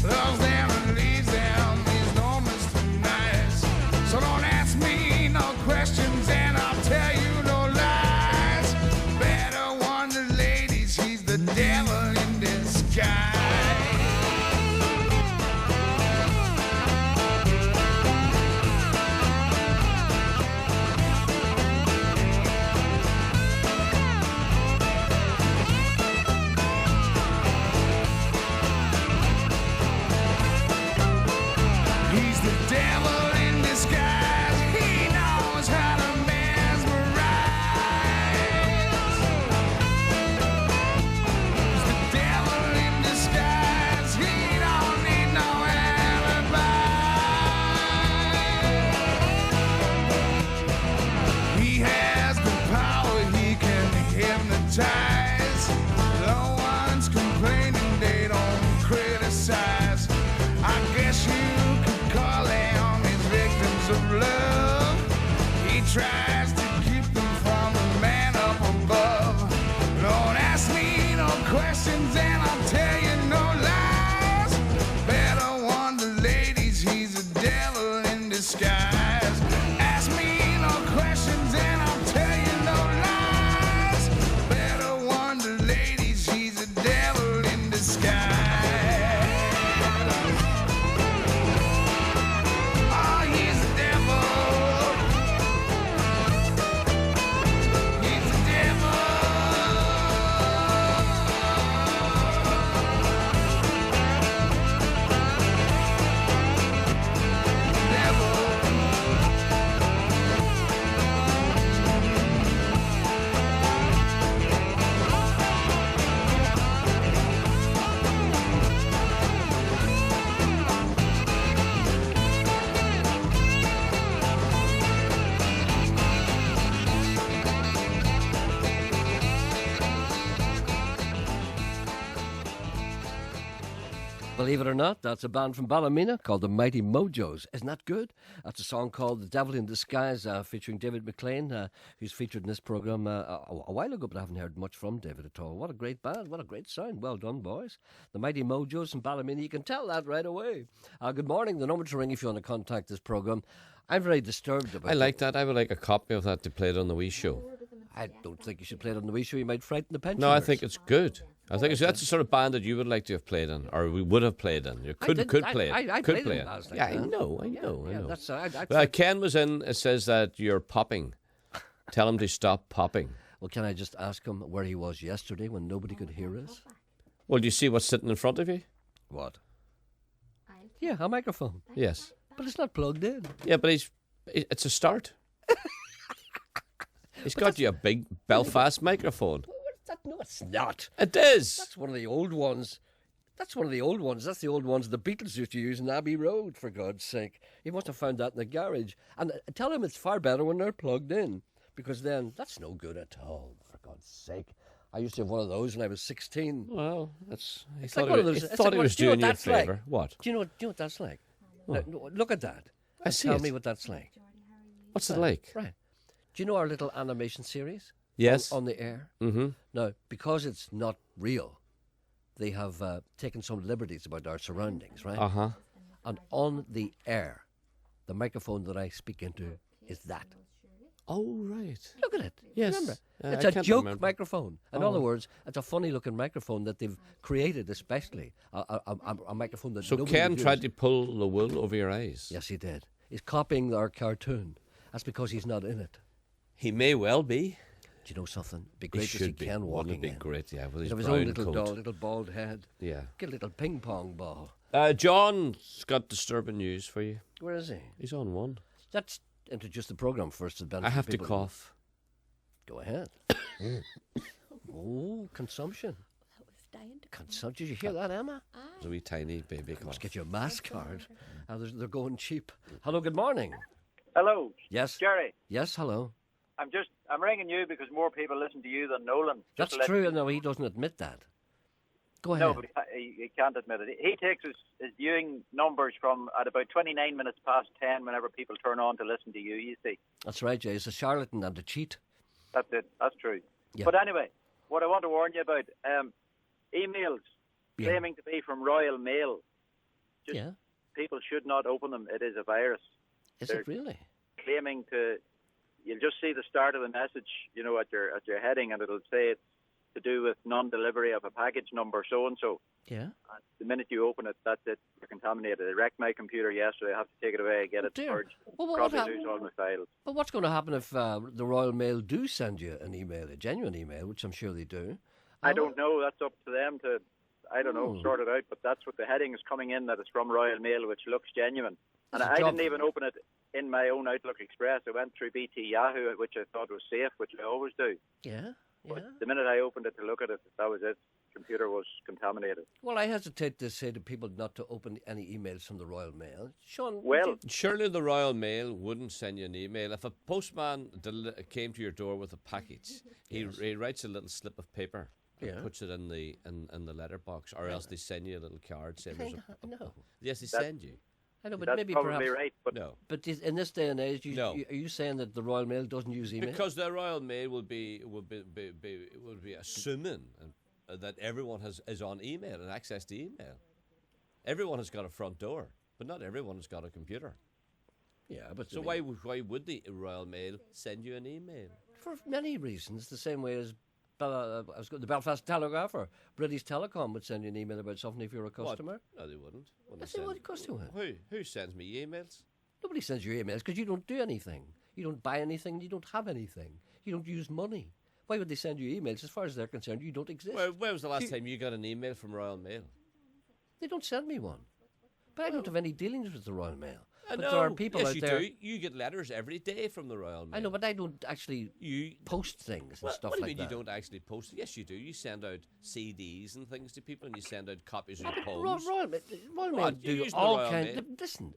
loves them and leaves them. He's no Mr. Nice. So don't ask me no questions and I'll tell you no lies. Better wonder, ladies, he's the devil in disguise. He's the devil in disguise. He knows how to mesmerize. He's the devil in disguise. He don't need no alibi. He has the power. He can hypnotize. No one's complaining. They don't criticize. I guess you call them his victims of love. He tries to keep them from the man up above. Don't ask me no questions and I'll tell you no lies. Better wonder, ladies, he's a devil in disguise. Ask me no questions and I'll tell you no lies. Better wonder, ladies, he's a devil in disguise. Oh, he's the devil. He's the devil. Devil. Believe it or not, that's a band from Ballymena called the Mighty Mojos. Isn't that good? That's a song called The Devil in Disguise, featuring David McLean, who's featured in this programme a while ago, but I haven't heard much from David at all. What a great band. What a great sound. Well done, boys. The Mighty Mojos from Ballymena. You can tell that right away. Good morning. The number to ring if you want to contact this programme. I'm very disturbed about it. I like that. I would like a copy of that to play it on the wee show. I don't think you should play it on the wee show. You might frighten the pensioners. No, I think it's good. I think that's the sort of band that you would like to have played in, or we would have played in. You could play it. I could played play it it. last night. Yeah, I know. Yeah, that's, Ken was in. It says that you're popping. Tell him to stop popping. Well, can I just ask him where he was yesterday when nobody could hear us? Well, do you see what's sitting in front of you? What? Yeah, a microphone. Yes. But it's not plugged in. Yeah, but it's a start. He's got you a big Belfast microphone. No, it's not. It is. That's one of the old ones. That's one of the old ones. That's the old ones the Beatles used to use in Abbey Road, for God's sake. He must have found that in the garage. And tell him it's far better when they're plugged in, because then that's no good at all, for God's sake. I used to have one of those when I was 16. Well, that's. He It's thought, like one of those. he, thought he was doing you a favour. Like? What? Do you know what that's like? Now, look at that. I see Tell it. me what that's like. What's it like? Right. Do you know our little animation series? Yes. On the air? Mm-hmm. Now, because it's not real, they have taken some liberties about our surroundings, right? Uh-huh. And on the air, the microphone that I speak into is that. Oh, right. Look at it. Yes. Remember? I It's a can't joke remember. microphone. In other words, it's a funny-looking microphone that they've created especially. A microphone that So nobody Ken would tried use. to pull the wool over your eyes. Yes, he did. He's copying our cartoon. That's because he's not in it. He may well be. Do you know something? It'd be He great to see should be. Ken Wouldn't walking it be in. great, yeah, with He'd his have his brown own little coat. doll, little bald head. Yeah. Get a little ping pong ball. John's got disturbing news for you. Where is he? He's on one. Let's introduce the programme first. To the benefit I have of to people. cough. Go ahead. Oh, consumption. Consumption. Did you hear that, Emma? It's a wee tiny baby cough. Let's get you a mask card. They're going cheap. Hello, good morning. Hello. Yes. Gerry. Yes, hello. I'm ringing you because more people listen to you than Nolan. That's true. No, he doesn't admit that. Go ahead. No, but he can't admit it. He takes his viewing numbers from at about 29 minutes past 10 whenever people turn on to listen to you, you see. That's right, Jay. He's a charlatan and a cheat. That's it. That's true. Yeah. But anyway, what I want to warn you about, emails Yeah. claiming to be from Royal Mail Yeah. People should not open them. It is a virus. Is They're it really? claiming to. You'll just see the start of the message, at your heading, and it'll say it's to do with non-delivery of a package number so and so. Yeah. The minute you open it, that's it. You're contaminated. It wrecked my computer yesterday. I have to take it away, get it dear. purged. Well, Probably lose all my files. But what's going to happen if the Royal Mail do send you an email, a genuine email, which I'm sure they do? I don't know. That's up to them to, sort it out. But that's what the heading is coming in, that it's from Royal Mail, which looks genuine. And I didn't even open it in my own Outlook Express. I went through BT Yahoo, which I thought was safe, which I always do. Yeah. But the minute I opened it to look at it, that was it. Computer was contaminated. Well, I hesitate to say to people not to open any emails from the Royal Mail. Sean, surely the Royal Mail wouldn't send you an email. If a postman came to your door with a package, he writes a little slip of paper and puts it in the letterbox, or else they send you a little card saying there's a... No. Yes, they send you. I know, but that's maybe probably perhaps... right. But no. But in this day and age, No. are you saying that the Royal Mail doesn't use email? Because the Royal Mail would be assuming that everyone is on email and access to email. Everyone has got a front door, but not everyone has got a computer. Yeah, but So why would the Royal Mail send you an email? For many reasons, the same way as the Belfast Telegraph or British Telecom would send you an email about something if you're a customer. What? No, they wouldn't. Yes, they would, of course they would. Who sends me emails? Nobody sends you emails because you don't do anything. You don't buy anything. You don't have anything. You don't use money. Why would they send you emails? As far as they're concerned, you don't exist. When was the last time you got an email from Royal Mail? They don't send me one. But I don't have any dealings with the Royal Mail. But no. there are people yes, out you there. do. You get letters every day from the Royal Mail. I know, but I don't actually post things and stuff what do you like mean that. you don't actually post? Yes, you do. You send out CDs and things to people, and you send out copies of your Royal poems. Mail What? do You use the all Royal kinds. Mail? Listen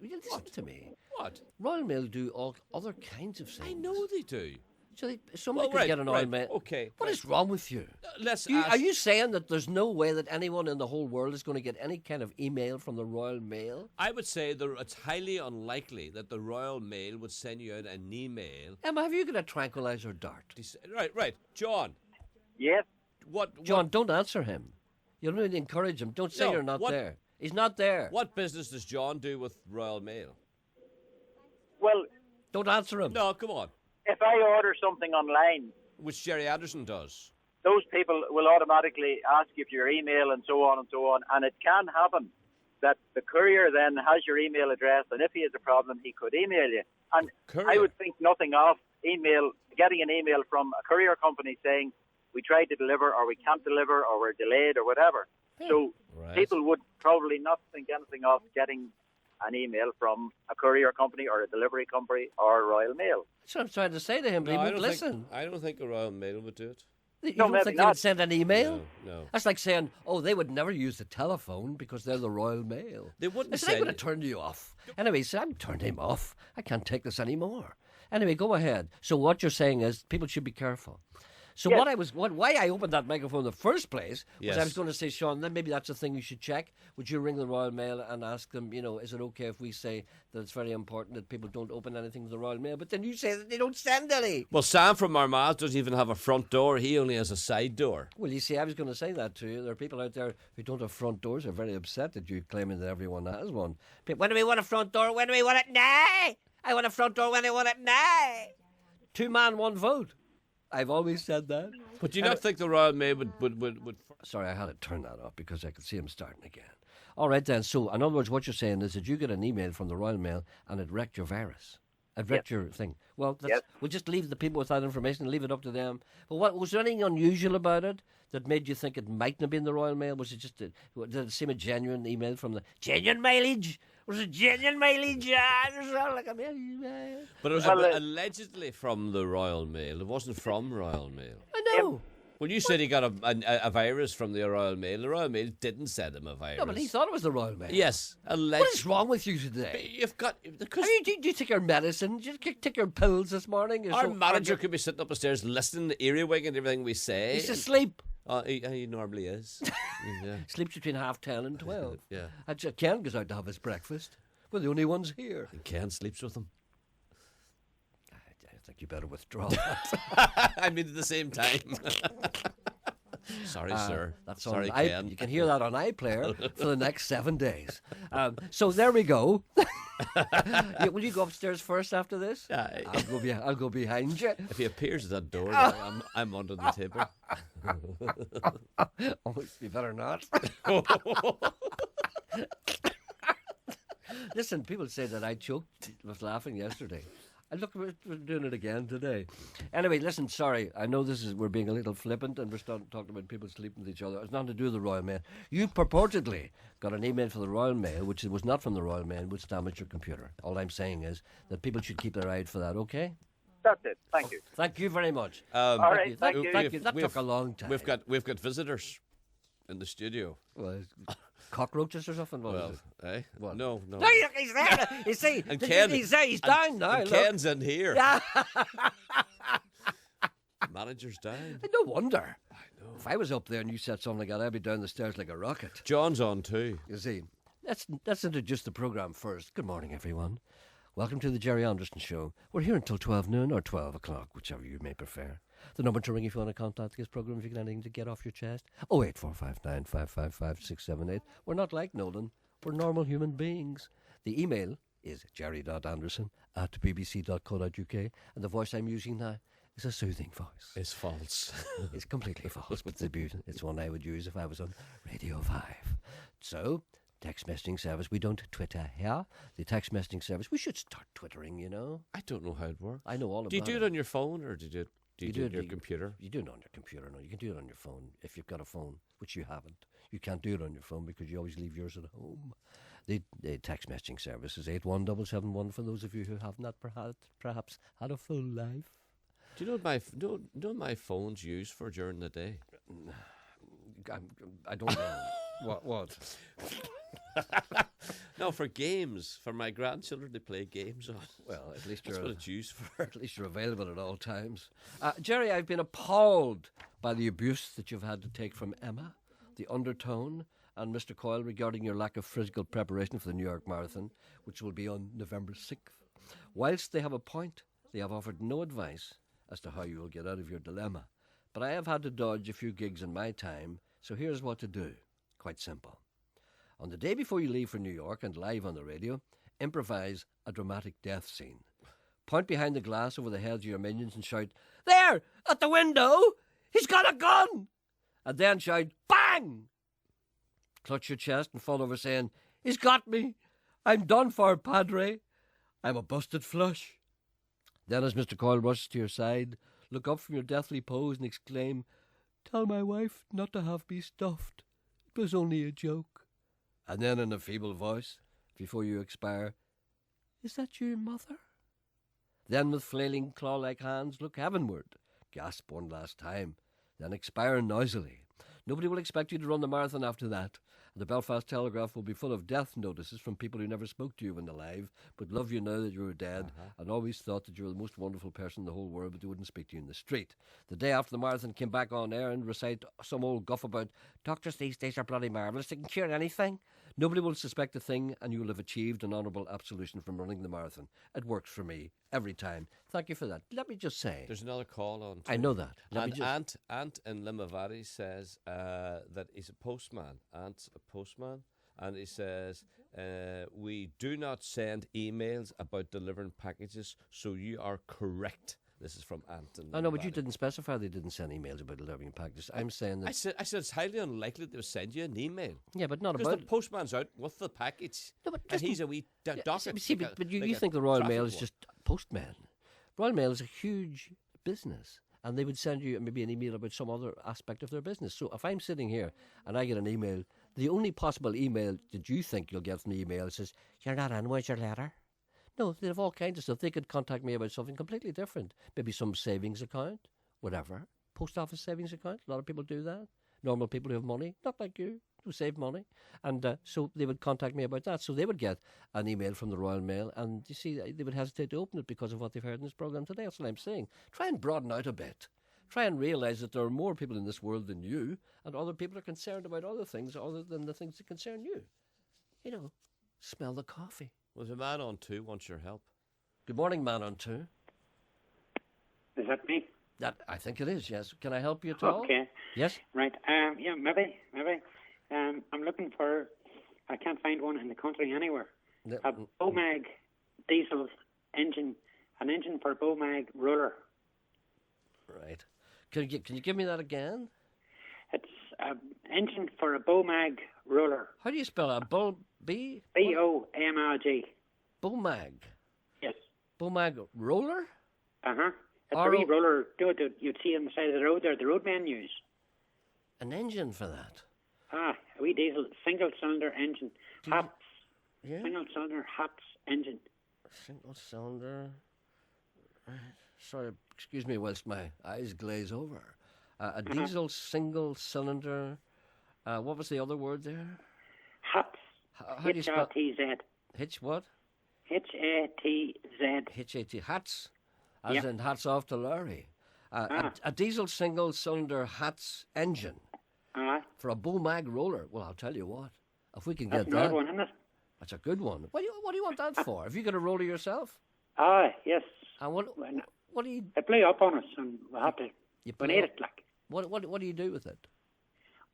to me. What? Royal Mail do all other kinds of things. I know they do. So somebody Well, could right, get an right, Royal Mail. okay, What right. is wrong with you? Let's Are you saying that there's no way that anyone in the whole world is going to get any kind of email from the Royal Mail? I would say it's highly unlikely that the Royal Mail would send you out an email. Emma, have you got a tranquilizer dart? Right. John. yes, John, don't answer him. You don't need to encourage him. Don't say No, you're not there. He's not there. What business does John do with Royal Mail? well, Don't answer him. No, come on. if I order something online, Which Gerry Anderson does. those people will automatically ask you for your email and so on and so on. And it can happen that the courier then has your email address, and if he has a problem, he could email you. And Courier? I would think nothing of getting an email from a courier company saying we tried to deliver, or we can't deliver, or we're delayed, or whatever. So Right. people would probably not think anything of getting an email from a courier company or a delivery company or Royal Mail. That's what I'm trying to say to him, but he won't listen. I don't think the Royal Mail would do it. You No, don't maybe think they would not. send an email? No. That's like saying, they would never use the telephone because they're the Royal Mail. They wouldn't Listen, I'm send going to turn you off. Anyway, he said, I'm turned him off. I can't take this anymore. Anyway, go ahead. So what you're saying is people should be careful. So Yes. why I opened that microphone in the first place was Yes. I was going to say, Sean, then maybe that's a thing you should check. Would you ring the Royal Mail and ask them, is it okay if we say that it's very important that people don't open anything to the Royal Mail? But then you say that they don't send any. Well, Sam from Armagh doesn't even have a front door. He only has a side door. Well, you see, I was going to say that to you. There are people out there who don't have front doors. Are very upset that you're claiming that everyone has one. When do we want a front door? When do we want it? Now! I want a front door when I want it now! 2 man, 1 vote. I've always said that. But do you not think the Royal Mail would Sorry, I had to turn that off because I could see him starting again. All right, then. So, in other words, what you're saying is that you get an email from the Royal Mail and it wrecked your virus. It wrecked your thing. Well, we'll just leave the people with that information and leave it up to them. But was there anything unusual about it that made you think it mightn't have been the Royal Mail? Was it just did it seem a genuine email from the genuine mileage? Was it genuine mileage? It sounded like a mail. But it was Well, allegedly from the Royal Mail. It wasn't from Royal Mail. I know. When you said he got a virus from the Royal Mail didn't send him a virus. No, but he thought it was the Royal Mail. Yes, What is wrong with you today? You've got because Do you take your medicine? Did you take your pills this morning? You're our so manager could be sitting upstairs listening to earwig and everything we say. He's asleep. He normally is. Yeah. Sleeps between 10:30 and 12. Yeah. Actually, Ken goes out to have his breakfast. We're the only ones here. And Ken sleeps with him. I think you better withdraw that. I mean, at the same time. Sorry, sir. That's Sorry, on Ken. You can hear that on iPlayer for the next 7 days. So there we go. Will you go upstairs first after this? Yeah. I'll go behind you. If he appears at that door, I'm under the table. Oh, you better not. Listen, people say that I choked with laughing yesterday. And look, we're doing it again today. Anyway, listen, sorry. I know we're being a little flippant and we're starting talking about people sleeping with each other. It's nothing to do with the Royal Mail. You purportedly got an email from the Royal Mail, which was not from the Royal Mail, which damaged your computer. All I'm saying is that people should keep their eye out for that, okay? That's it. Thank you. Thank you very much. All right, thank you. Thank you. That took a long time. We've got visitors in the studio. Well, cockroaches or something? What is it? Eh? What? No. No, he's there. You see, And Ken, he's down now. and Look. Ken's in here. Yeah. Manager's down. No wonder. I know. If I was up there and you said something like that, I'd be down the stairs like a rocket. John's on too. You see, let's introduce the programme first. Good morning, everyone. Welcome to the Gerry Anderson Show. We're here until 12 noon or 12 o'clock, whichever you may prefer. The number to ring if you want to contact this programme, if you got anything to get off your chest, 08459 555 678. We're not like Nolan. We're normal human beings. The email is gerry.anderson@bbc.co.uk, and the voice I'm using now is a soothing voice. It's false. It's completely false, but it's one I would use if I was on Radio 5. So, text messaging service. We don't Twitter here. The text messaging service. We should start twittering, you know. I don't know how it works. I know all about it. Do you do it on your phone or do you do it on your computer? You do it on your computer. No, you can do it on your phone if you've got a phone, which you haven't. You can't do it on your phone because you always leave yours at home. The text messaging service is 81771 for those of you who have not perhaps had a full life. Do you know what my phone's used for during the day? I don't know. What? No, for games. For my grandchildren to play games on. Well, at least That's what it's used for. At least you're available at all times. Gerry, I've been appalled by the abuse that you've had to take from Emma, the undertone, and Mr. Coyle regarding your lack of physical preparation for the New York Marathon, which will be on November 6th. Whilst they have a point, they have offered no advice as to how you will get out of your dilemma. But I have had to dodge a few gigs in my time, so here's what to do. Quite simple. On the day before you leave for New York and live on the radio, improvise a dramatic death scene. Point behind the glass over the heads of your minions and shout, "There! At the window! He's got a gun!" And then shout, "Bang!" Clutch your chest and fall over saying, "He's got me! I'm done for, Padre! I'm a busted flush." Then as Mr. Coyle rushes to your side, look up from your deathly pose and exclaim, "Tell my wife not to have me stuffed. It was only a joke." And then in a feeble voice, before you expire, "Is that your mother?" Then with flailing claw-like hands, look heavenward, gasp one last time, then expire noisily. Nobody will expect you to run the marathon after that. The Belfast Telegraph will be full of death notices from people who never spoke to you when alive, but love you now that you were dead, and always thought that you were the most wonderful person in the whole world, but they wouldn't speak to you in the street. The day after the marathon came back on air and recite some old guff about, "Doctors these days are bloody marvellous, they can cure anything." Nobody will suspect a thing, and you will have achieved an honourable absolution from running the marathon. It works for me every time. Thank you for that. Let me just say, There's another call on. I know that. Ant in Limavady says that he's a postman. Ant's a postman, and he says we do not send emails about delivering packages, so you are correct. This is from Ant in Limavady. I know, but you didn't specify they didn't send emails about delivering packages. I'm saying that. I said it's highly unlikely they'll send you an email. Yeah, but not because about the postman's out with the package. No, but and he's a wee docket. See, but you think the Royal Mail is just postmen. Royal Mail is a huge business, and they would send you maybe an email about some other aspect of their business. So if I'm sitting here and I get an email, the only possible email that you think you'll get from the email says, "You're not in, where's your letter?" No, they have all kinds of stuff. They could contact me about something completely different. Maybe some savings account, whatever. Post office savings account. A lot of people do that. Normal people who have money, not like you, who save money. And so they would contact me about that. So they would get an email from the Royal Mail, and you see, they would hesitate to open it because of what they've heard in this programme today. That's what I'm saying. Try and broaden out a bit. Try and realise that there are more people in this world than you, and other people are concerned about other things other than the things that concern you. You know, smell the coffee. Well, the man on 2 wants your help. Good morning, man on 2. Is that me? That I think it is. Yes. Can I help you at all? Okay. Yes. Right. Yeah, maybe. I'm looking for. I can't find one in the country anywhere. A Bomag diesel engine, an engine for Bomag roller. Right. Can you give me that again? It's an engine for a Bomag roller. How do you spell it? B? Bomag. Bomag. Yes. Bomag roller? Uh-huh. It's a wee roller you'd see on the side of the road there, the roadmen use. An engine for that? A wee diesel single-cylinder engine. Hats. Yeah? Single-cylinder hats engine. Single cylinder. Sorry, excuse me whilst my eyes glaze over. A diesel single cylinder. What was the other word there? Hats. How do you spell? H-A-T-Z. Hitch what? H-A-T-Z. H-A-T. Hats. As Yep. in hats off to Larry. A diesel single cylinder hats engine for a Bomag roller. Well, I'll tell you what. If we can That's get another that, one, isn't it? that's a good one. What do you want that for? Have you got a roller yourself? Yes. And what do you It blew up on us, and we had to you donate it, like. What do you do with it?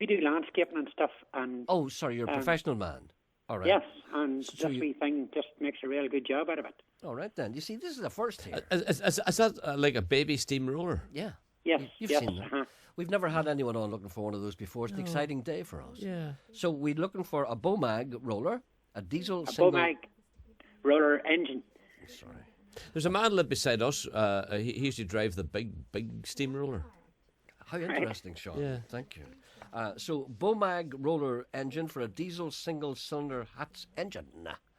We do landscaping and stuff, and... Oh, sorry, you're a professional man. All right. Yes, and So this wee thing just makes a real good job out of it. All right, then. You see, this is the first here. Is that like a baby steamroller? Yeah. Yes, You've yes, seen that. We've never had anyone on looking for one of those before. It's an exciting day for us. Yeah. So we're looking for a Bomag roller, a diesel A single... Bomag roller engine. Sorry. There's a man lived beside us. He used to drive the big steamroller. How interesting, Sean. Yeah. Thank you. So Bomag roller engine for a diesel single-cylinder hats engine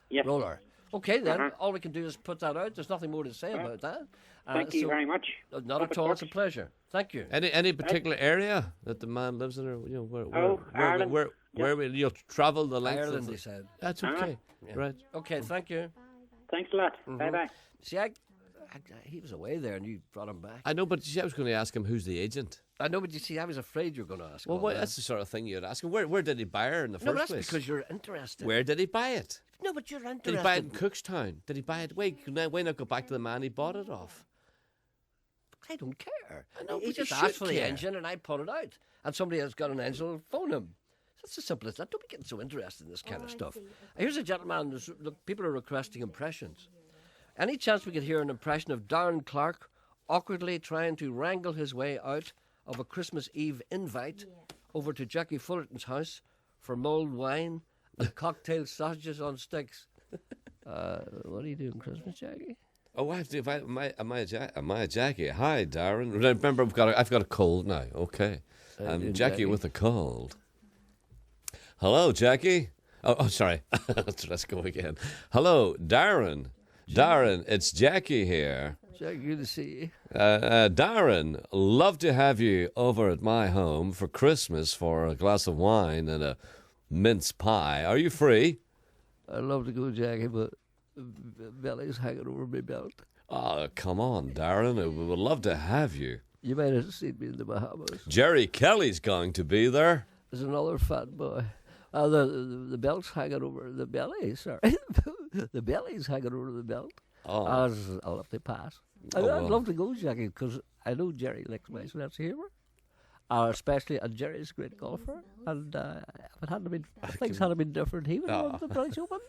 Yes. roller. Okay, then. All we can do is put that out. There's nothing more to say about that. Thank you very much. Not at all. It's a pleasure. Thank you. Any particular area that the man lives in, or Ireland. where you'll travel the length Ireland, of he the, said. That's okay, right? Okay, thank you. Thanks a lot. Bye-bye. See, he was away there and you brought him back. I know, but you see, I was going to ask him who's the agent. I know, but you see, I was afraid you were going to ask. Well, all that. that's the sort of thing you'd ask him. Where did he buy her in the No, first that's place? because you're interested. Where did he buy it? No, but you're interested. Did he buy it in Cookstown? Did he buy it? Why not go back to the man he bought it off? I don't care. I know, He but you just asked should for the care. engine and I put it out. And somebody has got an engine, will phone him. That's as simple as that. Don't be getting so interested in this kind of stuff. Here's a gentleman. Look, people are requesting impressions. Any chance we could hear an impression of Darren Clark awkwardly trying to wrangle his way out of a Christmas Eve invite over to Jackie Fullerton's house for mulled wine and cocktail sausages on sticks? What are you doing Christmas, Jackie? Oh, I have to invite am I Jackie? Hi, Darren. Remember, I've got a cold now. Okay, I'm Jackie with a cold. Hello, Jackie. Oh, sorry. Let's go again. Hello, Darren. Darren, it's Jackie here. Jackie, good to see you. Darren, love to have you over at my home for Christmas for a glass of wine and a mince pie. Are you free? I'd love to go, Jackie, but belly's hanging over my belt. Oh, come on, Darren. We would love to have you. You might have seen me in the Bahamas. Gerry Kelly's going to be there. There's another fat boy. The belt's hanging over the belly, sorry. The belly's hanging over the belt. Oh. I'll have to pass. I'd love to go, Jackie, because I know Gerry likes my sense of humour. Especially, and Gerry's a great golfer. And if it hadn't been, things hadn't been different, he would have won the French Open.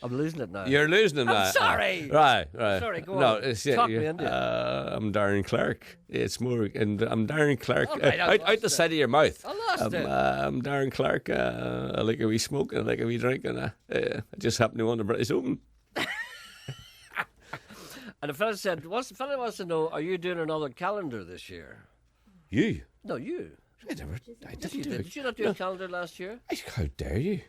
I'm losing it now. You're losing it now. I'm sorry. Right. Sorry, go no, on. It's, Talk me into it. I'm Darren Clark. It's more, and I'm Darren Clark. All right, I out the side of your mouth. I lost it. I'm Darren Clark. I like a wee smoke and I like a wee drink, and I just happen to win the British Open. And the fella said, the fella wants to know, are you doing another calendar this year? You? No, you. I didn't do it. Did you not do a calendar last year? How dare you?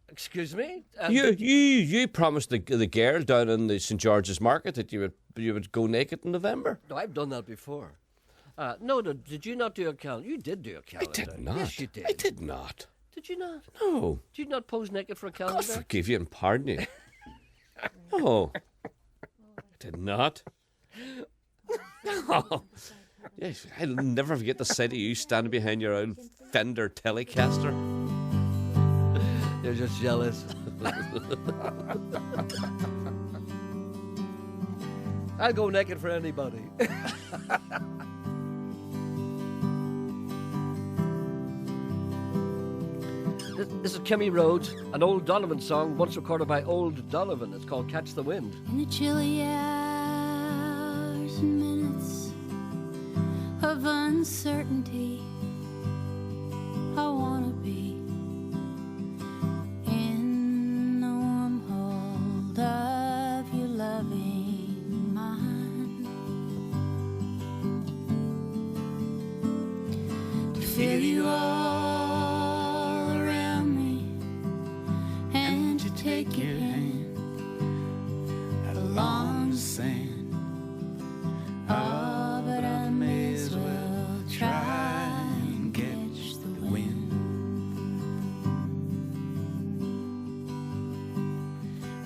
Excuse me? You promised the girl down in the St George's Market that you would go naked in November. No, I've done that before. No, did you not do a calendar? You did do a calendar. I did not. Yes, you did. I did not. Did you not? No. Did you not pose naked for a calendar? God forgive you and pardon you. No. I did not. No. Yes, I'll never forget the sight of you standing behind your old Fender Telecaster. You're just jealous. I'll go naked for anybody. This is Kimmy Rhodes, an old Donovan song once recorded by old Donovan. It's called Catch the Wind. In the chilly hours and minutes of uncertainty, I want to be in the warm hold of your loving mind, to feel you all around me and to take your hand along the sand. Oh, but I may as well try and catch the wind.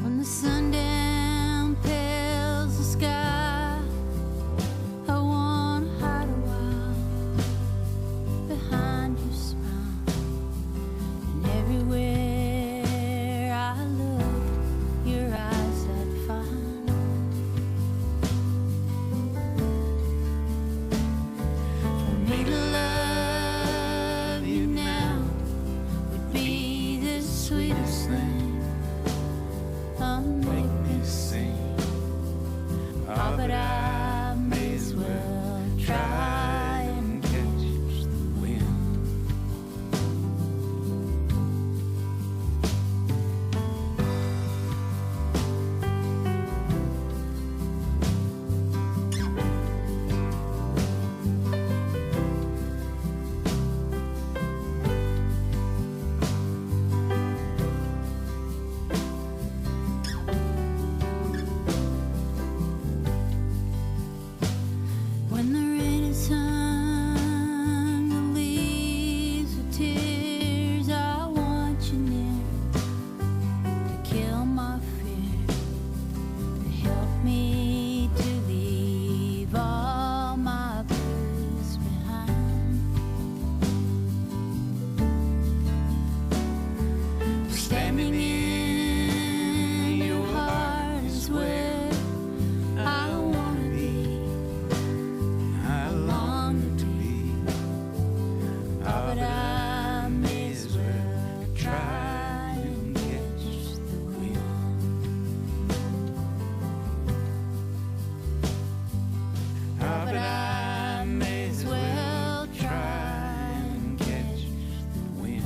When the sundown pales the sky, I want to hide a while behind your smile. And everywhere I look, your eyes I'd find. For me to love you now would be the sweetest thing. Make me sing. Oh, but I may as well try and catch the wind. When the rain is hung the leaves with tears, I want you near to kill my fear, to help me to leave all my blues behind. Standing in your heart is where I want to be. I long to be. Oh, but I may as well try and catch the wind. Oh, but I may as well try and catch the wind.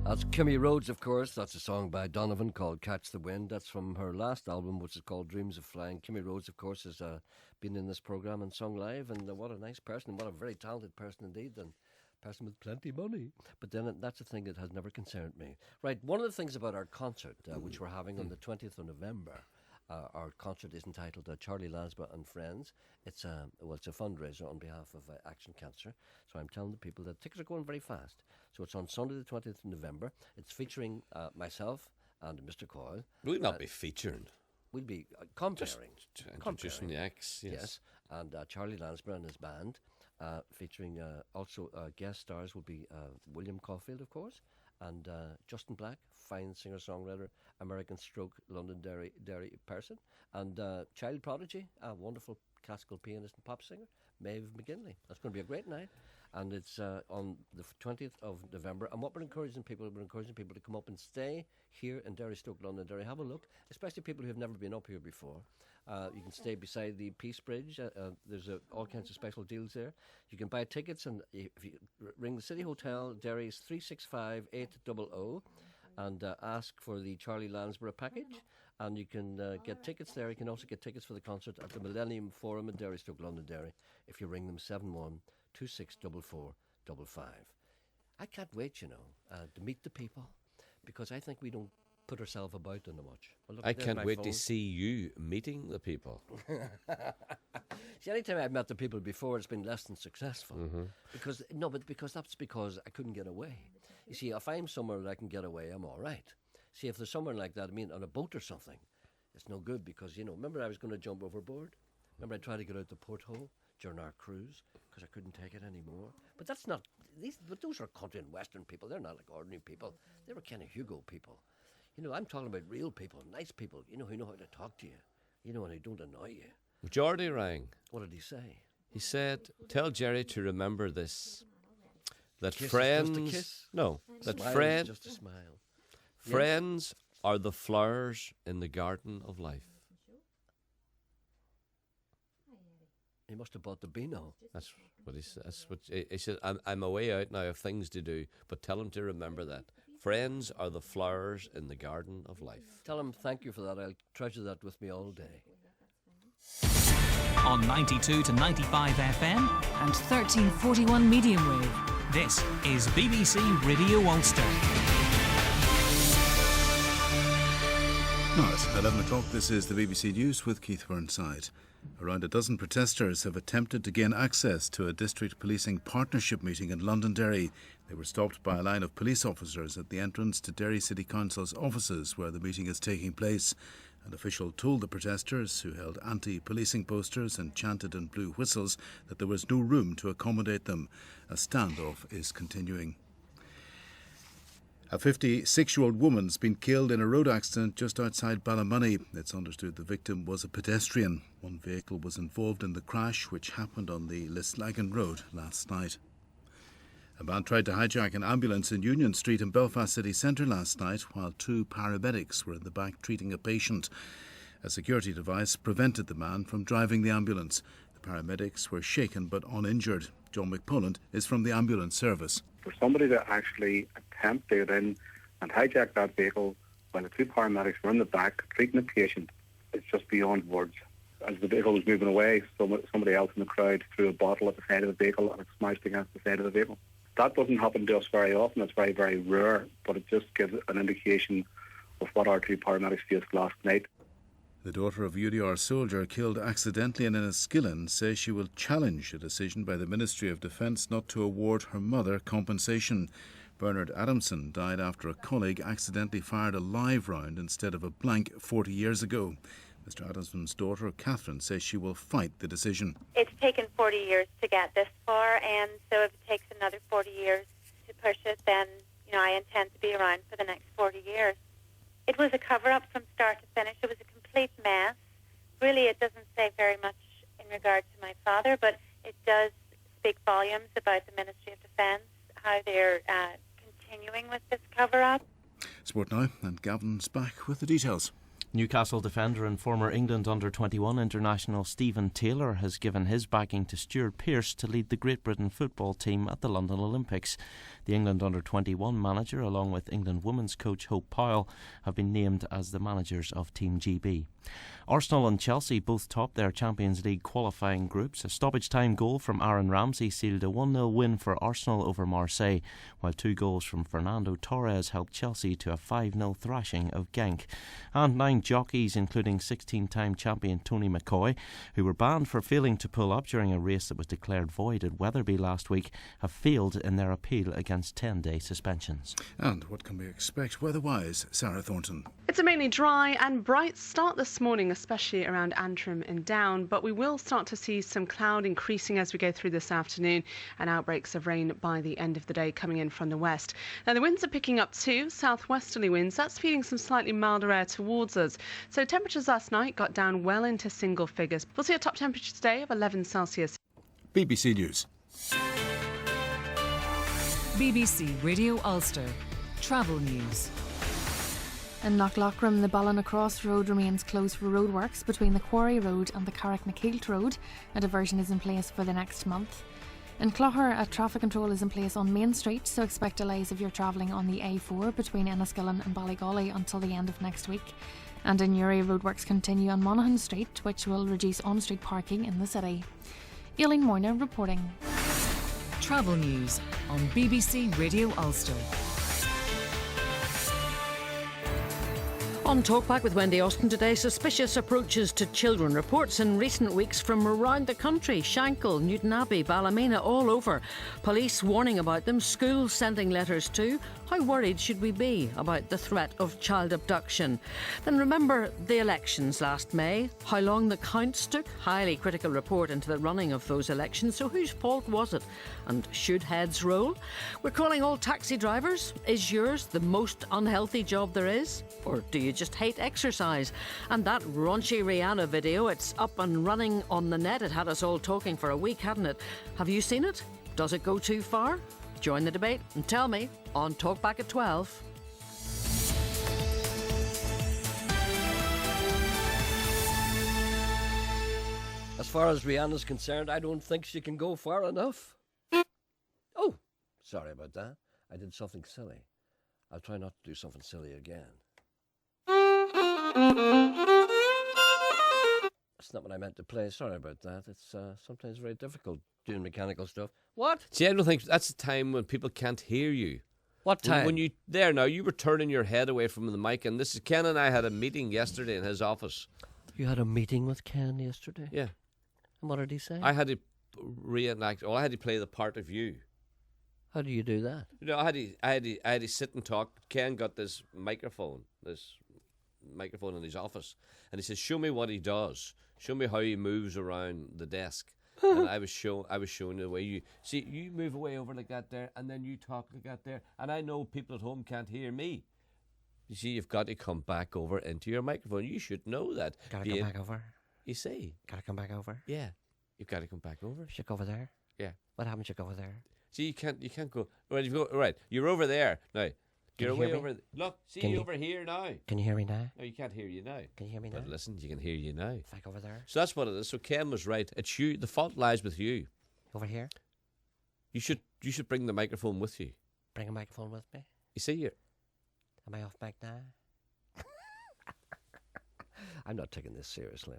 That's Kimmy Rhodes, of course. That's a song by Donovan called Catch the Wind. That's from her last album, which is called Dreams of Flying. Kimmy Rhodes, of course, has been in this programme and sung live, and what a nice person, what a very talented person indeed, and person with plenty of money. But then that's a thing that has never concerned me. Right, one of the things about our concert, which we're having on the 20th of November, our concert is entitled Charlie Lansbury and Friends. It's a fundraiser on behalf of Action Cancer. So I'm telling the people that tickets are going very fast. So it's on Sunday the 20th of November. It's featuring myself and Mr. Coyle. We'll not be featured. We'll be comparing. Introducing the acts, yes. And Charlie Lansbury and his band, featuring also guest stars will be William Caulfield, of course, and Justin Black, fine singer-songwriter, American stroke London Derry person, and child prodigy, a wonderful classical pianist and pop singer, Maeve McGinley. That's going to be a great night. And it's on the 20th of November. And what we're encouraging people to come up and stay here in Derry, Stoke, London, Derry. Have a look, especially people who have never been up here before. You can stay beside the Peace Bridge. There's all kinds of special deals there. You can buy tickets, and if you ring the City Hotel, Derry's 365-800, and ask for the Charlie Lansbury package. And you can get tickets there. You can also get tickets for the concert at the Millennium Forum in Derry, Stoke, London, Derry, if you ring them 71264455. I can't wait, to meet the people, because I think we don't put ourselves about in much. Well, look, I can't wait phone. to see you meeting the people. See, anytime I've met the people before, it's been less than successful. Because that's because I couldn't get away. You see, if I'm somewhere that I can get away, I'm all right. See, if there's somewhere like that, on a boat or something, it's no good because, remember I was going to jump overboard? Remember I tried to get out the porthole during our cruise because I couldn't take it anymore? But that's not, but those are country and western people. They're not like ordinary people. They were kind of Hugo people. You know, I'm talking about real people, nice people, you know, who know how to talk to you, you know, and who don't annoy you. Geordie rang. What did he say? He said, "Tell Gerry to remember this. That Kiss is friends, just a kiss. no, that Smile is friend, just a smile. friends are the flowers in the garden of life." He must have bought the Beano. That's what he said. That's what he said. I'm away out now. I have things to do, but tell him to remember that friends are the flowers in the garden of life. Tell him thank you for that. I'll treasure that with me all day. On 92 to 95 FM and 1341 medium wave. This is BBC Radio Ulster. Now at 11 o'clock, this is the BBC News with Keith Burnside. Around a dozen protesters have attempted to gain access to a district policing partnership meeting in Londonderry. They were stopped by a line of police officers at the entrance to Derry City Council's offices where the meeting is taking place. An official told the protesters, who held anti-policing posters and chanted in blue whistles, that there was no room to accommodate them. A standoff is continuing. A 56-year-old woman's been killed in a road accident just outside Ballymoney. It's understood the victim was a pedestrian. One vehicle was involved in the crash, which happened on the Lisslagan Road last night. A man tried to hijack an ambulance in Union Street in Belfast city centre last night while two paramedics were in the back treating a patient. A security device prevented the man from driving the ambulance. The paramedics were shaken but uninjured. John McPullen is from the ambulance service. For somebody to actually attempt to get in and hijack that vehicle when the two paramedics were in the back treating the patient, it's just beyond words. As the vehicle was moving away, somebody else in the crowd threw a bottle at the side of the vehicle and it smashed against the side of the vehicle. That doesn't happen to us very often. It's very, very rare, but it just gives an indication of what our two paramedics faced last night. The daughter of a UDR soldier killed accidentally in Enniskillen says she will challenge a decision by the Ministry of Defence not to award her mother compensation. Bernard Adamson died after a colleague accidentally fired a live round instead of a blank 40 years ago. Mr. Adamson's daughter, Catherine, says she will fight the decision. It's taken 40 years to get this far, and so if it takes another 40 years to push it, then I intend to be around for the next 40 years. It was a cover-up from start to finish. It was a complete mess. Really, it doesn't say very much in regard to my father, but it does speak volumes about the Ministry of Defence, how they're continuing with this cover-up. Sport now, and Gavin's back with the details. Newcastle defender and former England under-21 international Stephen Taylor has given his backing to Stuart Pearce to lead the Great Britain football team at the London Olympics. The England under-21 manager, along with England women's coach Hope Powell, have been named as the managers of Team GB. Arsenal and Chelsea both topped their Champions League qualifying groups. A stoppage-time goal from Aaron Ramsey sealed a 1-0 win for Arsenal over Marseille, while 2 goals from Fernando Torres helped Chelsea to a 5-0 thrashing of Genk. And 9 jockeys, including 16-time champion Tony McCoy, who were banned for failing to pull up during a race that was declared void at Wetherby last week, have failed in their appeal against 10-day suspensions. And what can we expect weather-wise? Sarah Thornton. It's a mainly dry and bright start this morning, especially around Antrim and Down, but we will start to see some cloud increasing as we go through this afternoon and outbreaks of rain by the end of the day coming in from the west. Now the winds are picking up too, southwesterly winds. That's feeding some slightly milder air towards us. So temperatures last night got down well into single figures. We'll see a top temperature today of 11 Celsius. BBC News. BBC Radio Ulster. Travel news. In Knocklochram, the Ballina Road remains closed for roadworks between the Quarry Road and the Carricknakeelt Road. A diversion is in place for the next month. In Clogher, a traffic control is in place on Main Street, so expect delays if you're travelling on the A4 between Enniskillen and Ballygolly until the end of next week. And in Uri, roadworks continue on Monaghan Street, which will reduce on-street parking in the city. Aileen Moyner reporting. Travel news on BBC Radio Ulster. On Talkback with Wendy Austin today, suspicious approaches to children. Reports in recent weeks from around the country. Shankill, Newtonabbey, Ballymena, all over. Police warning about them, schools sending letters too. How worried should we be about the threat of child abduction? Then remember the elections last May, how long the counts took. Highly critical report into the running of those elections. So whose fault was it? And should heads roll? We're calling all taxi drivers. Is yours the most unhealthy job there is? Or do you just hate exercise? And that raunchy Rihanna video, it's up and running on the net. It had us all talking for a week, hadn't it? Have you seen it? Does it go too far? Join the debate and tell me on Talkback at 12. As far as Rihanna's concerned, I don't think she can go far enough. Oh, sorry about that. I did something silly. I'll try not to do something silly again. That's not what I meant to play. Sorry about that. It's sometimes very difficult doing mechanical stuff. What? See, I don't think that's the time when people can't hear you. What time? When you now, you were turning your head away from the mic, and this is Ken and I had a meeting yesterday in his office. You had a meeting with Ken yesterday? Yeah. And what did he say? I had to reenact. I had to play the part of you. How do you do that? You know, I had to sit and talk. Ken got this microphone in his office, and he says, "Show me what he does. Show me how he moves around the desk." And I was showing the way you move away over like that there, and then you talk like that there, and I know people at home can't hear me. You see, you've got to come back over into your microphone. You should know that. Gotta come back over. You see? Gotta come back over. Yeah, you've got to come back over. Should go over there. Yeah. What happens? You go over there. See, you can't go. Right, you go. Right, you're over there now. Can You're you hear way me? over. Look, see Can you you- over here now. Can you hear me now? No, you can't hear you now. Can you hear me now? But listen, you can hear you now. If I go over there. So that's what it is. So Ken was right. It's you. The fault lies with you. Over here? You should bring the microphone with you. Bring a microphone with me. You see, you're. Am I off mic now? I'm not taking this seriously.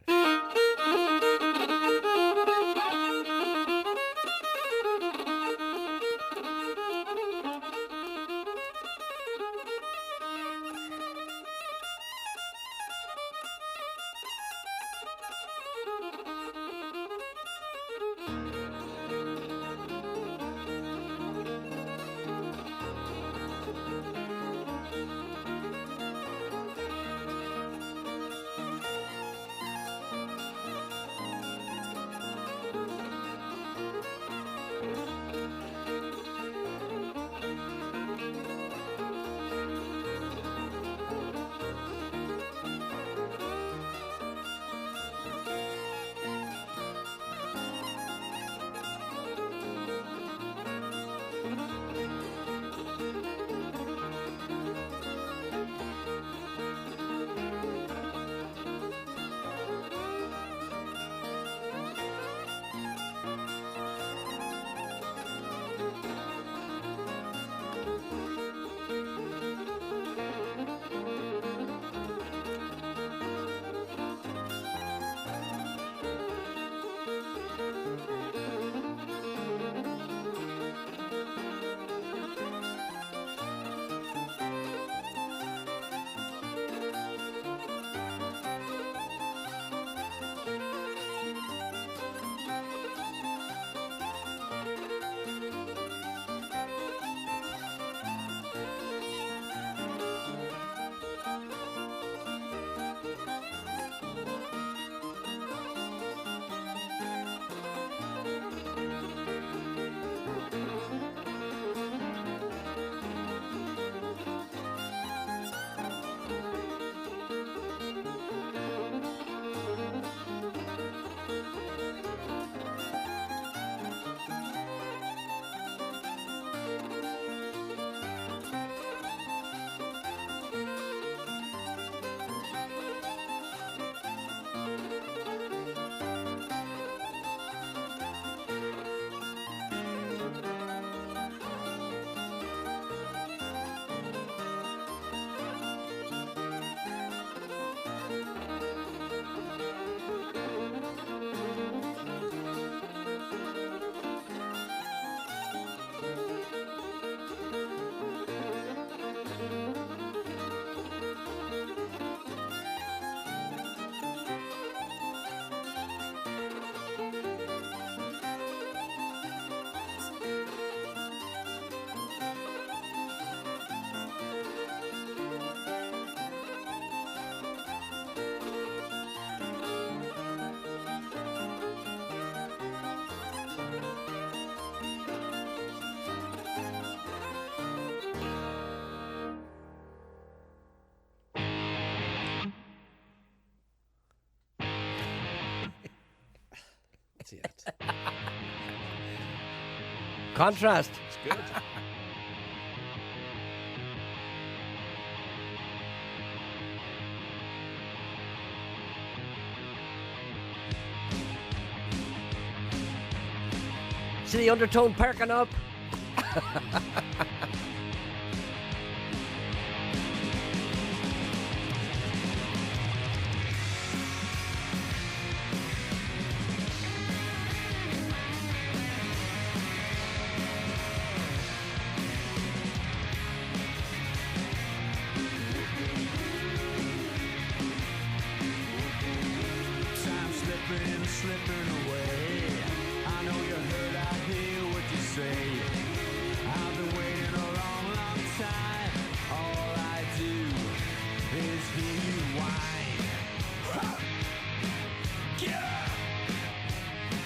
That's it. Contrast. It's good. See the undertone perking up? Time slipping away. I know you heard, I hear what you say. I've been waiting a long time. All I do is hear you whine. Ha! Get up!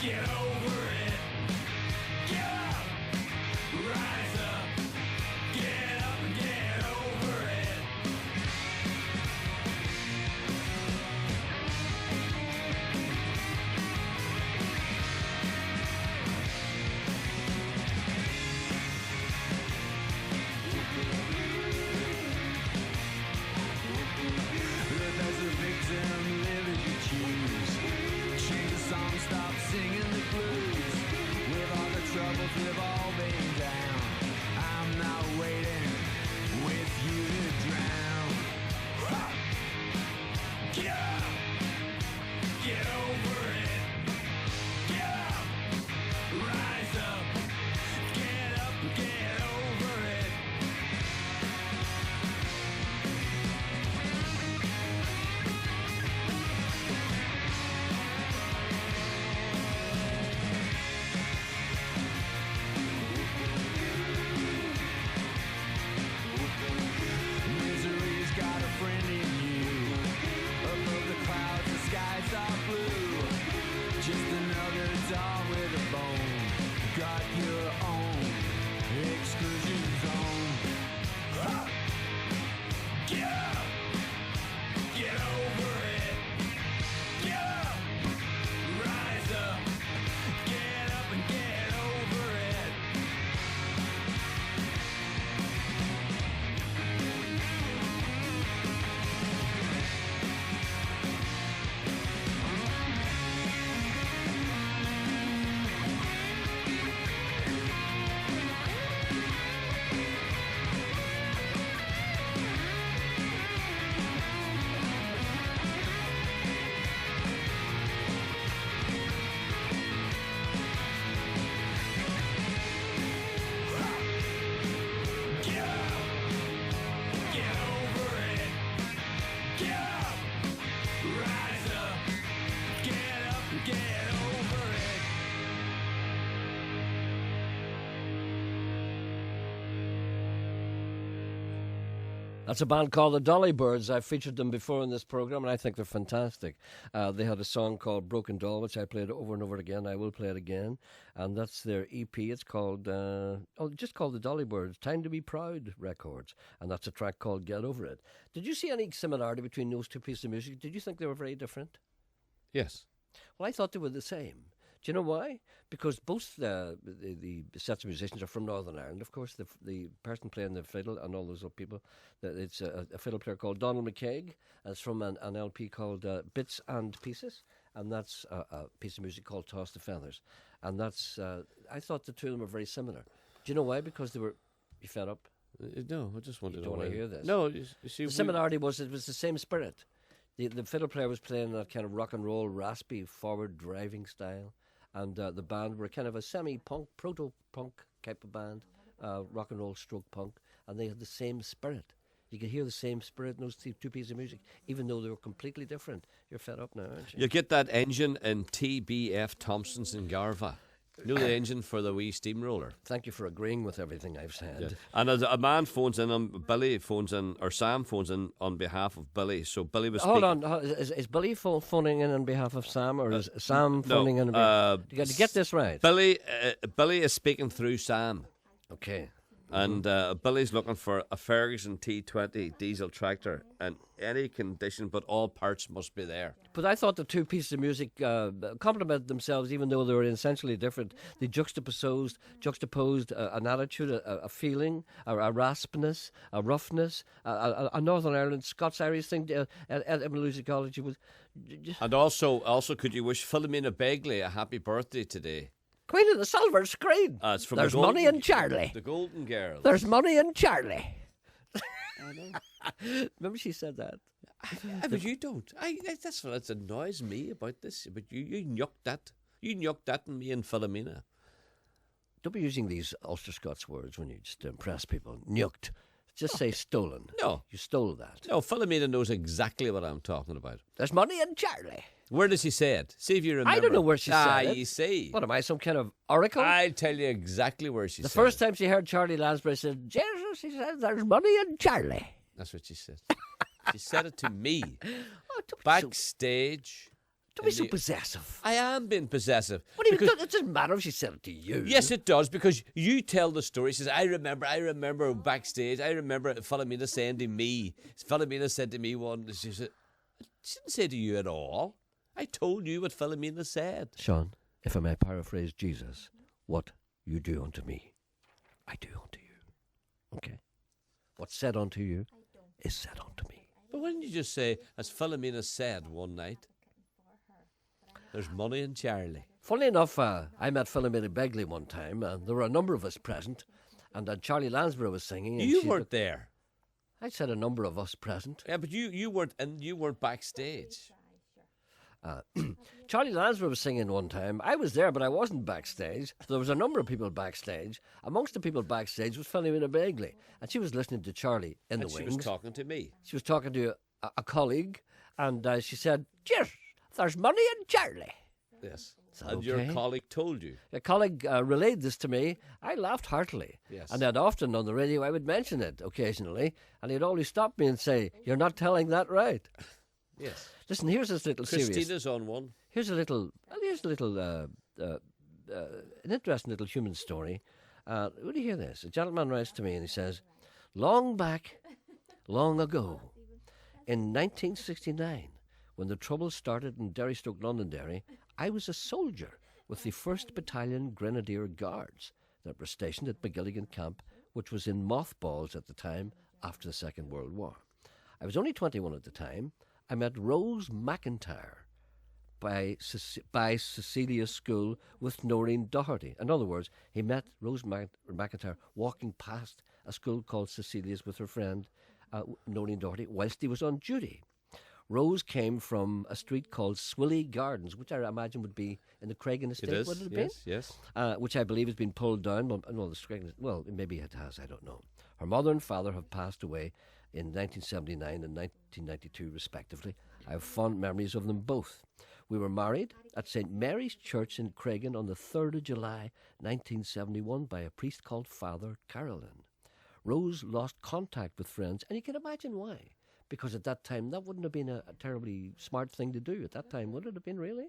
Get over it! Get up! Rise up! Get up and get over it! Live as a victim, live as you choose. Change the song, stop singing the blues. With all the troubles we've all been down, I'm not waiting with you to drown. Ha! Get up! Get over it! Get up! Rise up! Get up and get over it! Misery's got a friend in you. Above the clouds, the skies are blue. Just another dog with a bone. Got your own exclusion zone. Ha! Get up! Get over it! Get up! Rise up! Get up and get over it! Get up! Get over it! Get up! Rise up! Get up and get over it! That's a band called the Dolly Birds. I've featured them before in this program, and I think they're fantastic. They had a song called Broken Doll, which I played over and over again. I will play it again. And that's their EP. It's called, just called the Dolly Birds, Time to Be Proud Records. And that's a track called Get Over It. Did you see any similarity between those two pieces of music? Did you think they were very different? Yes. Well, I thought they were the same. Do you know why? Because both the sets of musicians are from Northern Ireland. Of course, the person playing the fiddle and all those other people, it's a fiddle player called Donald McKaig. And it's from an LP called Bits and Pieces. And that's a piece of music called Toss the Feathers. And that's, I thought the two of them were very similar. Do you know why? Because they were, you fed up? No, I just wanted you to don't know. want to hear this. No, you see, the similarity was it was the same spirit. The fiddle player was playing that kind of rock and roll, raspy, forward driving style. And the band were kind of a semi-punk, proto-punk type of band, rock and roll stroke punk, and they had the same spirit. You could hear the same spirit in those two pieces of music, even though they were completely different. You're fed up now, aren't you? You get that engine in TBF Thompson's in Garva. You know the engine for the wee steamroller. Thank you for agreeing with everything I've said. Yeah. And a man phones in, Billy phones in, or Sam phones in on behalf of Billy. So Billy was Hold on, is Billy phoning in on behalf of Sam, or is Sam phoning in on behalf? You got to get this right. Billy is speaking through Sam. Okay. And Billy's looking for a Ferguson T20 diesel tractor in any condition, but all parts must be there. But I thought the two pieces of music complemented themselves, even though they were essentially different. They juxtaposed an attitude, a feeling, a raspiness, a roughness, a Northern Ireland, Scots-Irish thing. Edinburgh College was. And also, could you wish Philomena Begley a happy birthday today? Queen of the Silver Screen. It's from There's money in Charlie. The Golden Girls. There's money in Charlie. Remember she said that? But you don't. That's what annoys me about this. But you yucked that. You yucked that in me and Philomena. Don't be using these Ulster Scots words when you just impress people. Nucked. Just say stolen. No. You stole that. No, Philomena knows exactly what I'm talking about. There's money in Charlie. Where does she say it? See if you remember. I don't know where she said it. You see. What am I, some kind of oracle? I'll tell you exactly where she said it. The first time she heard Charlie Lansbury said, Jesus, she said, there's money in Charlie. That's what she said. She said it to me. Oh, Backstage. Don't be so possessive. I am being possessive. What do you mean? It doesn't matter if she said it to you. Yes, it does, because you tell the story. She says, I remember backstage. I remember Philomena saying to me. Philomena said to me one, she said, she didn't say to you at all. I told you what Philomena said. Sean, if I may paraphrase Jesus, what you do unto me, I do unto you. Okay? What's said unto you is said unto me. But why didn't you just say, as Philomena said one night, there's money in Charlie? Funnily enough, I met Philomena Begley one time, and there were a number of us present, and Charlie Lansbury was singing. And you weren't there. I said a number of us present. Yeah, but you weren't backstage. Charlie Lansbury was singing one time. I was there, but I wasn't backstage. There was a number of people backstage. Amongst the people backstage was Philomena Begley, and she was listening to Charlie in the wings. She was talking to me. She was talking to a colleague, and she said, "Yes, there's money in Charlie." Yes. And your colleague told you. A colleague relayed this to me. I laughed heartily. Yes. And then often on the radio I would mention it occasionally, and he'd always stop me and say, "You're not telling that right." Yes. Listen, here's this little Christina's on one. Here's an interesting little human story. Would you hear this? A gentleman writes to me and he says, long back, long ago, in 1969, when the trouble started in Derry, Stoke, Londonderry, I was a soldier with the 1st Battalion Grenadier Guards that were stationed at McGilligan Camp, which was in mothballs at the time after the Second World War. I was only 21 at the time. I met Rose McIntyre by Cecilia's school with Noreen Doherty. In other words, he met Rose McIntyre walking past a school called Cecilia's with her friend Noreen Doherty whilst he was on duty. Rose came from a street called Swilly Gardens, which I imagine would be in the Craigan estate. It is, would it yes, be? yes. Which I believe has been pulled down. Well, maybe it has, I don't know. Her mother and father have passed away in 1979 and 1992, respectively. I have fond memories of them both. We were married at St. Mary's Church in Craigan on the 3rd of July, 1971, by a priest called Father Carolyn. Rose lost contact with friends, and you can imagine why. Because at that time, that wouldn't have been a terribly smart thing to do. At that time, would it have been really?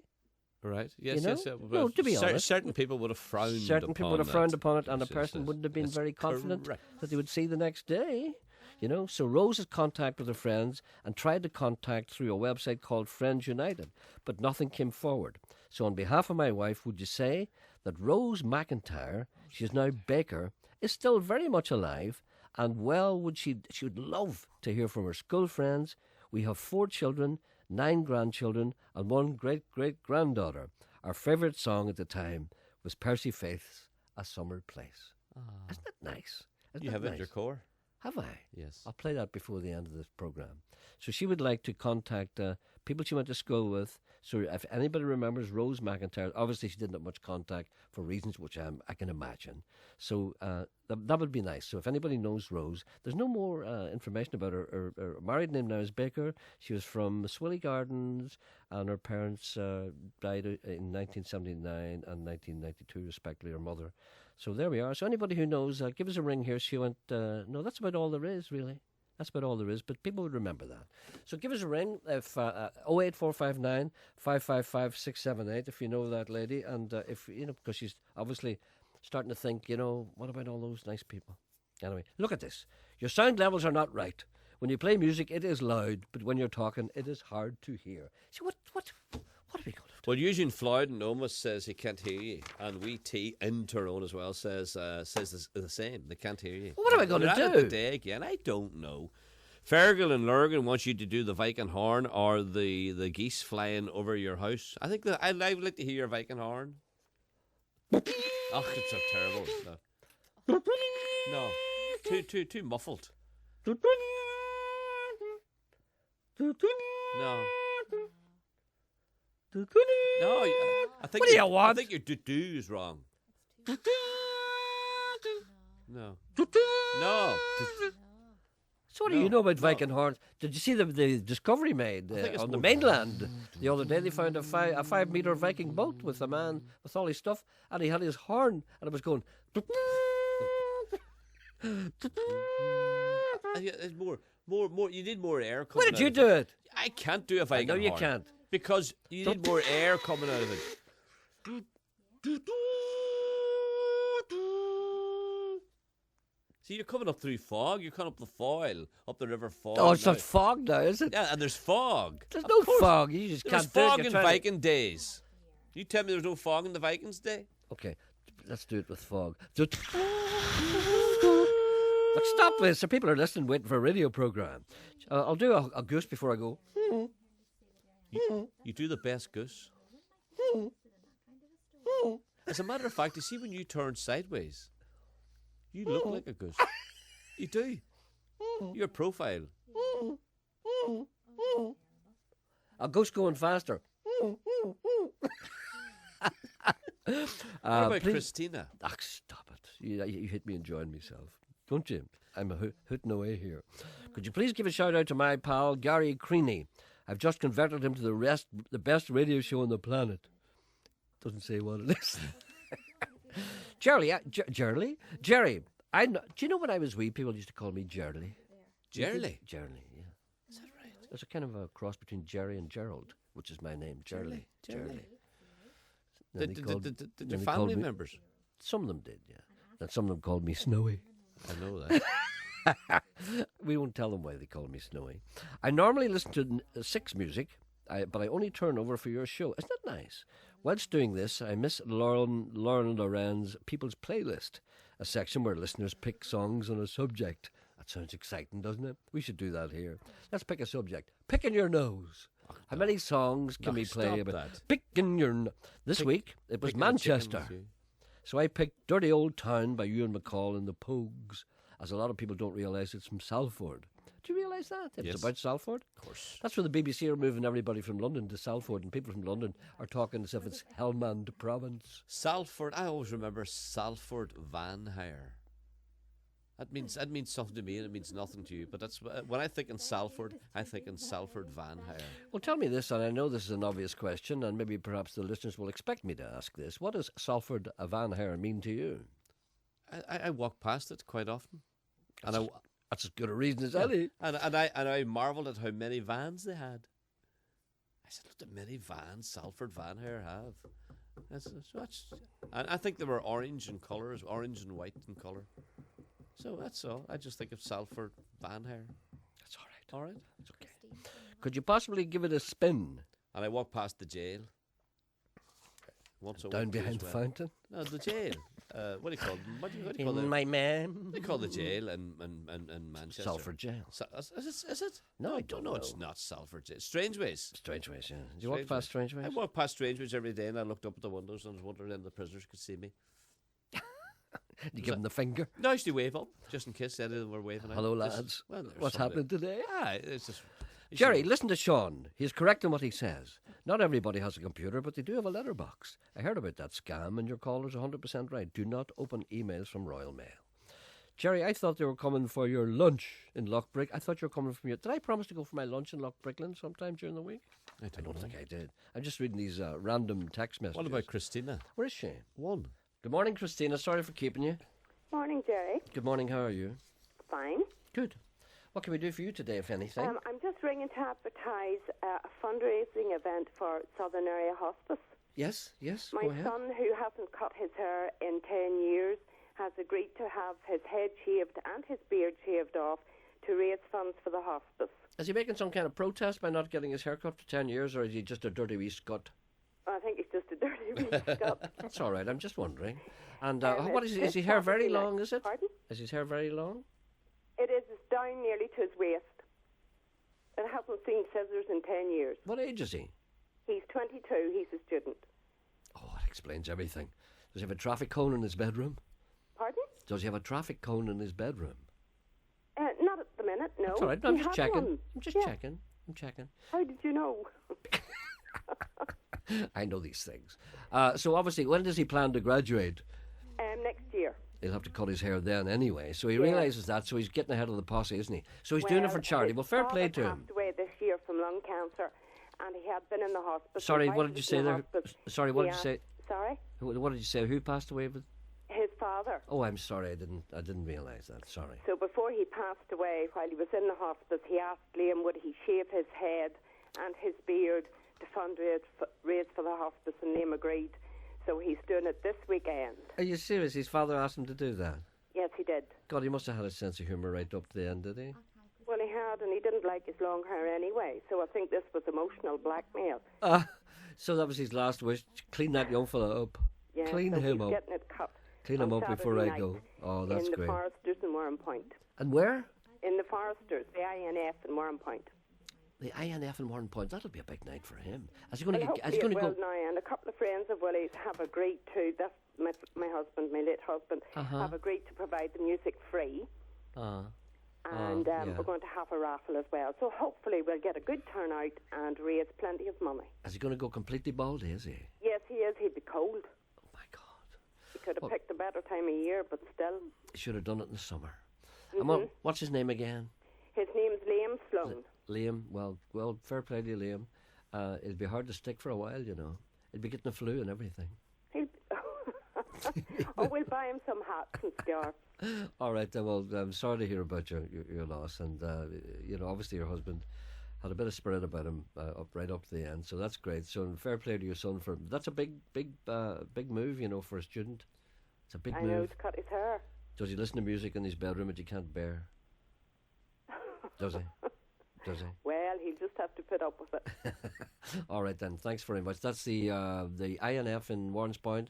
Right. Yes, you know? yes. No, to be honest. Certain people would have frowned upon it. Certain people would have frowned upon it, and a person wouldn't have been very confident that they would see the next day. You know, so Rose had contact with her friends and tried to contact through a website called Friends United, but nothing came forward. So on behalf of my wife, would you say that Rose McIntyre, she is now Baker, is still very much alive, and she would love to hear from her school friends. We have 4 children, 9 grandchildren, and 1 great-great-granddaughter. Our favourite song at the time was Percy Faith's A Summer Place. Isn't that nice? You have it in your core? Have I? Yes. I'll play that before the end of this programme. So she would like to contact people she went to school with. So if anybody remembers Rose McIntyre, obviously she didn't have much contact for reasons which I can imagine. So that would be nice. So if anybody knows Rose, there's no more information about her. Her married name now is Baker. She was from Swilly Gardens, and her parents died in 1979 and 1992, respectively, her mother. So there we are. So anybody who knows, give us a ring here. She went, no, that's about all there is, really. That's about all there is, but people would remember that. So give us a ring, if 08459 555 678, if you know that lady, and if, because she's obviously starting to think, what about all those nice people? Anyway, look at this. Your sound levels are not right. When you play music, it is loud, but when you're talking, it is hard to hear. See, what are we going to do? Well, Eugene Floyd in Omas says he can't hear you, and we T in Tyrone as well says the same. They can't hear you. Well, what am I going to do? Today again, I don't know. Fergal and Lurgan wants you to do the Viking horn or the geese flying over your house. I think that I'd like to hear your Viking horn. Oh, it's so terrible. No, too muffled. No. No, I think what do you want? I think your do is wrong. No. No. So what do you know about Viking horns? Did you see the discovery made on the mainland the other day? They found a 5-meter Viking boat with a man with all his stuff, and he had his horn, and it was going. It's more. You need more air. Why did you do it? I can't do a Viking horn. No, you can't. Because you need more air coming out of it. See, you're coming up through fog. You're coming up the Foyle, up the River Foyle. Oh, it's not fog now, is it? Yeah, and there's fog. There's no fog. You just can't do it. There's fog in Viking days. You tell me there's no fog in the Vikings' day? Okay, let's do it with fog. Look, stop this. So people are listening, waiting for a radio program. I'll do a goose before I go. You do the best goose. As a matter of fact, you see when you turn sideways, you look like a goose. You do. Your profile. A goose going faster. What about please. Christina? Ah, stop it. You hit me enjoying myself. Don't you? I'm hooting away here. Could you please give a shout out to my pal, Gerry Creaney? I've just converted him to the best radio show on the planet. Doesn't say what it is. Gerry, Gerry. Do you know when I was wee, people used to call me Gerry? Gerry? Gerry, yeah. Is that right? There's a kind of a cross between Gerry and Gerald, which is my name, Gerry. Did your family members? Some of them did, yeah. And some of them called me Snowy. I know that. We won't tell them why they call me Snowy. I normally listen to 6 music, but I only turn over for your show. Isn't that nice? Whilst doing this, I miss Lauren Loren's People's Playlist, a section where listeners pick songs on a subject. That sounds exciting, doesn't it? We should do that here. Let's pick a subject. Picking your nose. How many songs can we play about picking your nose? This week, it was Manchester. So I picked Dirty Old Town by Ewan MacColl and the Pogues, as a lot of people don't realise it's from Salford. Do you realise that? It's about Salford? Of course. That's where the BBC are moving everybody from London to Salford, and people from London are talking as if it's Helmand Province. Salford, I always remember Salford Van Hire. That means something to me, and it means nothing to you. But that's when I think in Salford, I think in Salford Van Hire. Well, tell me this, and I know this is an obvious question, and maybe perhaps the listeners will expect me to ask this. What does Salford Van Hire mean to you? I walk past it quite often, that's as good a reason as any. And I marvelled at how many vans they had. I said, look, how many vans Salford Van Hire have. And I think they were orange in colours, orange and white in colour. So that's all. I just think of Salford Van Hire. That's all right. All right? It's okay. Could you possibly give it a spin? And I walk past the jail. Down behind the fountain? No, the jail. What do you call them? What do you call them? My man. They call the jail in Manchester. Salford Jail. Is it? No, I don't know. It's not Salford Jail. Strangeways. Strangeways, yeah. Do you walk past Strangeways? I walk past Strangeways every day, and I looked up at the windows and was wondering if the prisoners could see me. You give them the finger? No, I used to wave up, just in case any of them were waving. Hello, lads. What's happening today? It's just... Gerry, listen to Sean. He's correct in what he says. Not everybody has a computer, but they do have a letterbox. I heard about that scam, and your caller's 100% right. Do not open emails from Royal Mail. Gerry, I thought they were coming for your lunch in Lochbrick. I thought you were coming from your... Did I promise to go for my lunch in Lochbrickland sometime during the week? I don't think I did. I'm just reading these random text messages. What about Christina? Where is she? One. Good morning, Christina. Sorry for keeping you. Morning, Gerry. Good morning. How are you? Fine. Good. What can we do for you today, if anything? I'm just ringing to advertise a fundraising event for Southern Area Hospice. Yes. My son, who hasn't cut his hair in 10 years, has agreed to have his head shaved and his beard shaved off to raise funds for the hospice. Is he making some kind of protest by not getting his hair cut for 10 years, or is he just a dirty wee scut? I think he's just a dirty wee scut. That's all right, I'm just wondering. And what is his hair very long, is it? Pardon? Is his hair very long? It is. It's down nearly to his waist. It hasn't seen scissors in 10 years. What age is he? He's 22. He's a student. Oh, that explains everything. Does he have a traffic cone in his bedroom? Pardon? Does he have a traffic cone in his bedroom? Not at the minute, no. That's all right. He I'm just had checking. one. I'm just checking. I'm checking. How did you know? I know these things. So obviously, when does he plan to graduate? Next year. He'll have to cut his hair then anyway. So he realises that, so he's getting ahead of the posse, isn't he? So he's doing it for charity. Well, fair play to him. He passed away this year from lung cancer, and he had been in the hospital. Sorry, what did you say there? Sorry, what did you say? Sorry? What did you say? Who passed away with? His father. Oh, I'm sorry. I didn't realise that. Sorry. So before he passed away, while he was in the hospice, he asked Liam would he shave his head and his beard to fundraise for the hospice, and Liam agreed. So he's doing it this weekend. Are you serious? His father asked him to do that? Yes, he did. God, he must have had a sense of humour right up to the end, did he? Well, he had, and he didn't like his long hair anyway, so I think this was emotional blackmail. So that was his last wish. Clean that young fella up. Yeah, Clean so him he's up. getting it cut. Clean him up Saturday before I night go. Oh, that's in great. In the Foresters in Warrenpoint. And where? In the Foresters, the INF in Warrenpoint. The INF in Warrenpoint. That'll be a big night for him. Is he going to Well, go? Is he going to go? now, and a couple of friends of Willie's have agreed to. That's my husband, my late husband, have agreed to provide the music free. And we're going to have a raffle as well. So hopefully we'll get a good turnout and raise plenty of money. Is he going to go completely bald? Is he? Yes, he is. He'd be cold. Oh my God! He could have picked a better time of year, but still. He should have done it in the summer. And what's his name again? His name's Liam Sloan. Liam. Well, fair play to you, Liam. It'd be hard to stick for a while, you know. He'd be getting the flu and everything. We'll buy him some hats and scarves. All right, then. Well, I'm sorry to hear about your loss, and obviously your husband had a bit of spirit about him right up to the end, so that's great. So fair play to your son for that's a big move, you know, for a student. It's a big move. I know, to cut his hair. Does he listen to music in his bedroom that he can't bear? Does he? Does he? Well, he'll just have to put up with it. All right then. Thanks very much. That's the INF in Warrenpoint.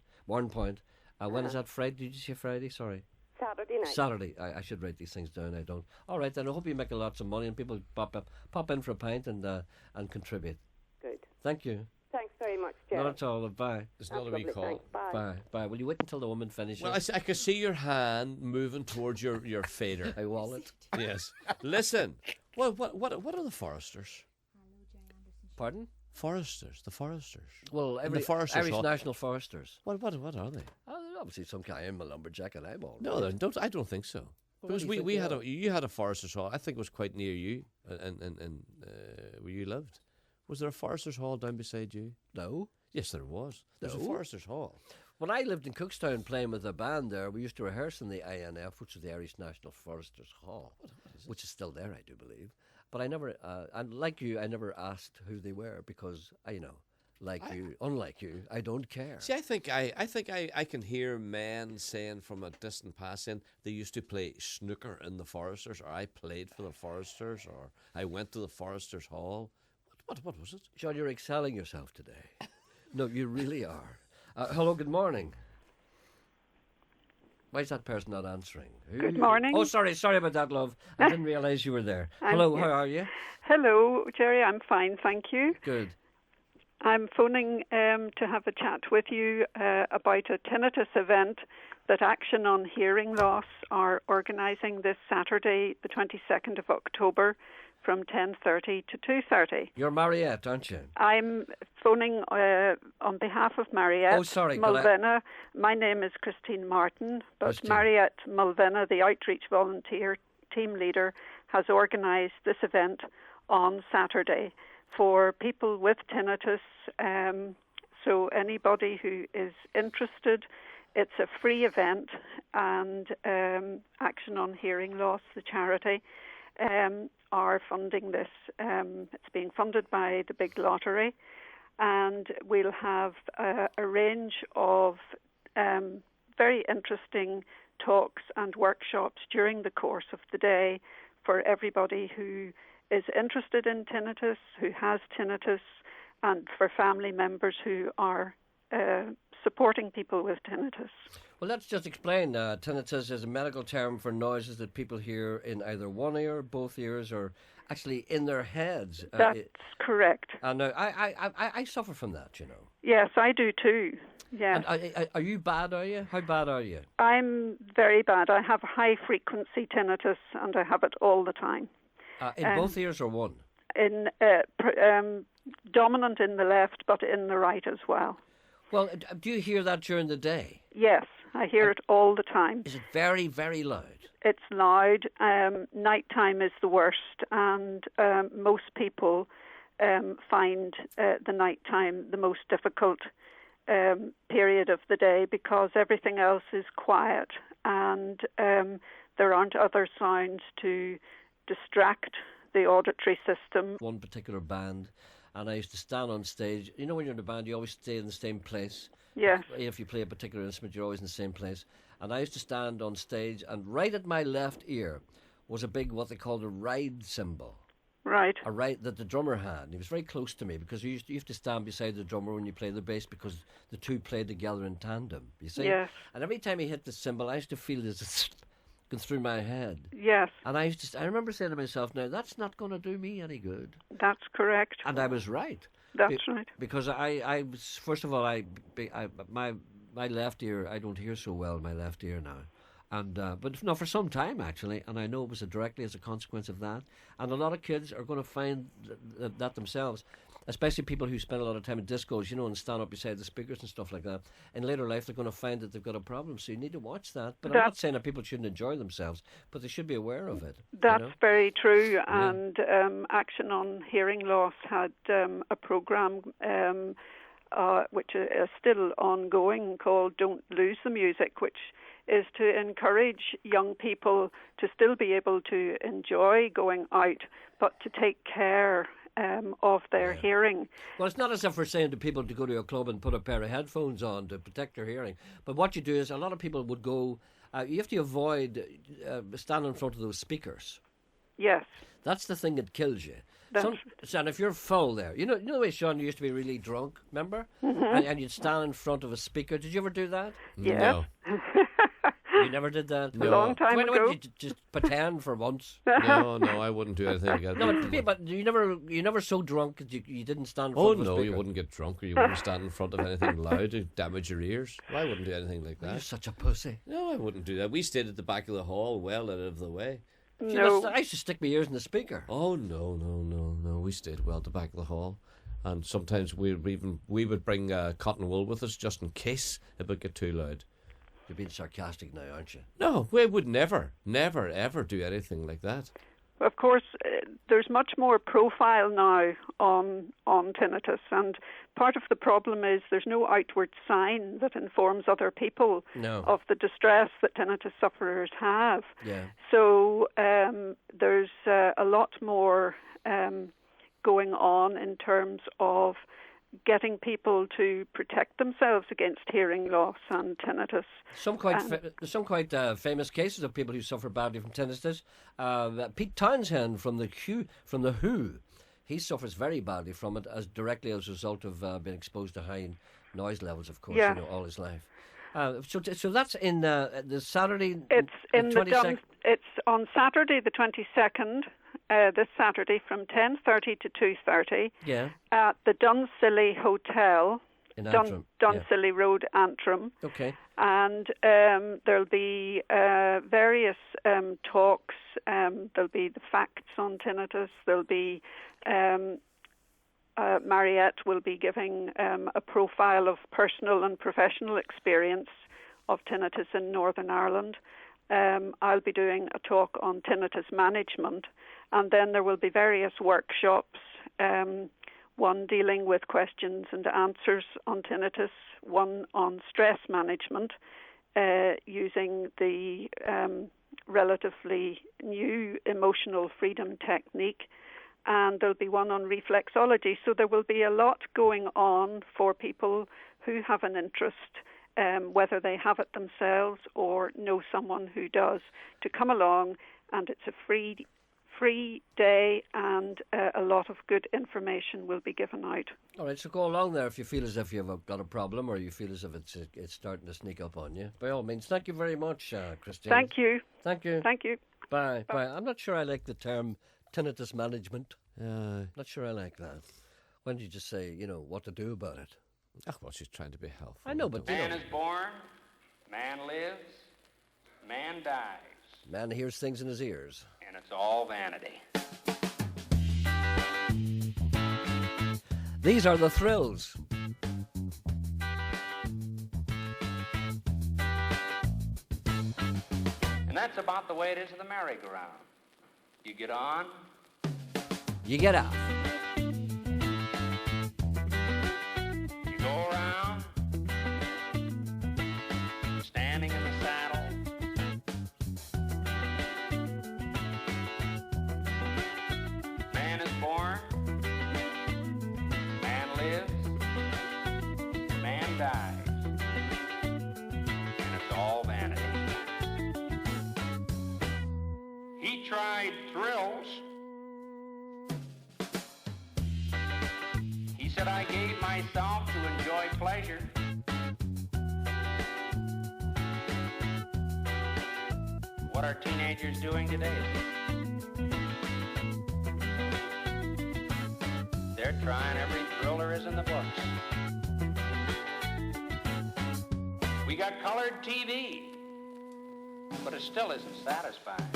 When is that? Friday? Did you say Friday? Sorry. Saturday night. Saturday. I should write these things down. I don't. All right then. I hope you make lots of money and people pop in for a pint and contribute. Good. Thank you. Thanks very much, Gerry. Not at all. Bye. There's another wee call. Thanks. Bye. Bye. Will you wait until the woman finishes? Well, I can see your hand moving towards your fader. My wallet. Yes. Listen. What are the Foresters? Pardon? Foresters. The Foresters. Well, the Foresters Irish Hall. National Foresters. What are they? They're obviously some guy. I'm a lumberjack and I'm all. No, I don't think so. Well, because you had a Foresters Hall. I think it was quite near you, and where you lived. Was there a Foresters Hall down beside you? No. Yes, there was. There's a Foresters Hall. When I lived in Cookstown playing with a band there, we used to rehearse in the INF, which is the Irish National Foresters Hall, which is still there, I do believe. But I never, and like you, I never asked who they were because unlike you, I don't care. See, I think I can hear men saying from a distant past saying they used to play snooker in the Foresters, or I played for the Foresters, or I went to the Foresters Hall. What was it? John, you're excelling yourself today. No, you really are. Hello, good morning. Why is that person not answering? Good morning. Oh, sorry about that, love. I didn't realise you were there. Hello, how are you? Hello, Gerry. I'm fine, thank you. Good. I'm phoning to have a chat with you about a tinnitus event that Action on Hearing Loss are organising this Saturday, the 22nd of October, from 10:30 to 2:30. You're Mariette, aren't you? I'm phoning on behalf of Mariette. Oh, sorry. Mulvina. My name is Christine Martin, but Christine. Mariette Mulvina, the outreach volunteer team leader, has organised this event on Saturday for people with tinnitus. So anybody who is interested, it's a free event, and Action on Hearing Loss, the charity, are funding this. It's being funded by the big lottery, and we'll have a range of very interesting talks and workshops during the course of the day for everybody who is interested in tinnitus, who has tinnitus, and for family members who are supporting people with tinnitus. Well, let's just explain. Tinnitus is a medical term for noises that people hear in either one ear, both ears, or actually in their heads. That's correct. And I suffer from that, you know. Yes, I do too. Yes. And are you bad, are you? How bad are you? I'm very bad. I have high-frequency tinnitus, and I have it all the time. In both ears or one? Dominant in the left, but in the right as well. Well, do you hear that during the day? Yes, I hear it all the time. Is it very, very loud? It's loud. Nighttime is the worst, and most people find the nighttime the most difficult period of the day because everything else is quiet and there aren't other sounds to distract the auditory system. One particular band, and I used to stand on stage. You know, when you're in a band, you always stay in the same place. Yes. If you play a particular instrument, you're always in the same place. And I used to stand on stage, and right at my left ear was a big, what they called a ride cymbal. Right. A ride that the drummer had. And he was very close to me because you have to stand beside the drummer when you play the bass because the two played together in tandem. You see? Yes. And every time he hit the cymbal, I used to feel this going through my head. Yes. And I remember saying to myself, now that's not going to do me any good. That's correct. And I was right. That's right. Because I was, first of all, my left ear, I don't hear so well in my left ear now. And but no, for some time actually, and I know it was directly as a consequence of that. And a lot of kids are going to find that themselves, especially people who spend a lot of time in discos, you know, and stand up beside the speakers and stuff like that. In later life, they're going to find that they've got a problem. So you need to watch that. But I'm not saying that people shouldn't enjoy themselves, but they should be aware of it. That's very true. Yeah. And Action on Hearing Loss had a program which is still ongoing called Don't Lose the Music, which is to encourage young people to still be able to enjoy going out, but to take care of their hearing. Well, it's not as if we're saying to people to go to a club and put a pair of headphones on to protect their hearing. But what you do is a lot of people would go, you have to avoid standing in front of those speakers. Yes. That's the thing that kills you. And if you're full there, you know the way Sean used to be really drunk, remember? Mm-hmm. And you'd stand in front of a speaker. Did you ever do that? Yes. No. You never did that? No. A long time ago. Why don't you just pretend for once? No, I wouldn't do anything like that. No, but you never so drunk that you didn't stand in front of a speaker. Oh, no, you wouldn't get drunk or you wouldn't stand in front of anything loud to damage your ears. I wouldn't do anything like that. You're such a pussy. No, I wouldn't do that. We stayed at the back of the hall, well out of the way. No. I used to stick my ears in the speaker. Oh, no. We stayed well at the back of the hall. And sometimes we would bring cotton wool with us just in case it would get too loud. You're being sarcastic now, aren't you? No, we would never, ever do anything like that. Of course, there's much more profile now on tinnitus, and part of the problem is there's no outward sign that informs other people of the distress that tinnitus sufferers have. Yeah. So there's a lot more going on in terms of getting people to protect themselves against hearing loss and tinnitus. Some quite famous cases of people who suffer badly from tinnitus. Pete Townshend from the Who, he suffers very badly from it directly as a result of being exposed to high noise levels, of course, all his life. So that's in the Saturday. It's in the 22nd. It's on Saturday the 22nd. This Saturday from 10:30 to 2:30 at the Dunsilley Hotel in Antrim. Dunsilley Road, Antrim. Okay. And there'll be various talks. There'll be the facts on tinnitus. There'll be Mariette will be giving a profile of personal and professional experience of tinnitus in Northern Ireland. I'll be doing a talk on tinnitus management, and then there will be various workshops, one dealing with questions and answers on tinnitus, one on stress management, using the relatively new emotional freedom technique, and there'll be one on reflexology. So there will be a lot going on for people who have an interest whether they have it themselves or know someone who does, to come along, and it's a free day, and a lot of good information will be given out. All right, so go along there if you feel as if you've got a problem or you feel as if it's starting to sneak up on you. By all means, thank you very much, Christine. Thank you. Thank you. Thank you. Bye. Bye. I'm not sure I like the term tinnitus management. Not sure I like that. Why don't you just say, what to do about it? Oh, well, she's trying to be helpful. I know, but man is born, man lives, man dies. Man hears things in his ears. And it's all vanity. These are the Thrills. And that's about the way it is in the merry-go-round. You get on. You get out. You go around. Standing in the saddle. Man is born. Man lives. Man dies. And it's all vanity. He tried thrills. He said, I gave myself to enjoy pleasure. What are teenagers doing today? They're trying every thrill there is in the books. We got colored TV, but it still isn't satisfying.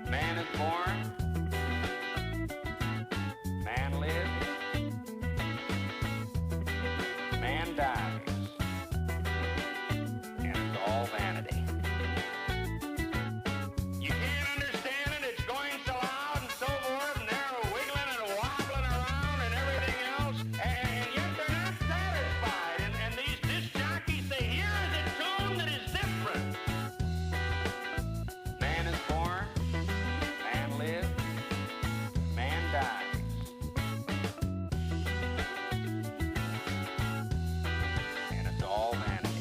Man is born. Man lives. Man dies. And it's all vanity. You can't understand it. It's going so loud and so forth, and they're wiggling and wobbling around and everything else, and yet they're not satisfied. And these disc jockeys say, here is a tune that is different. Man is born. Man lives. Man dies. And it's all vanity.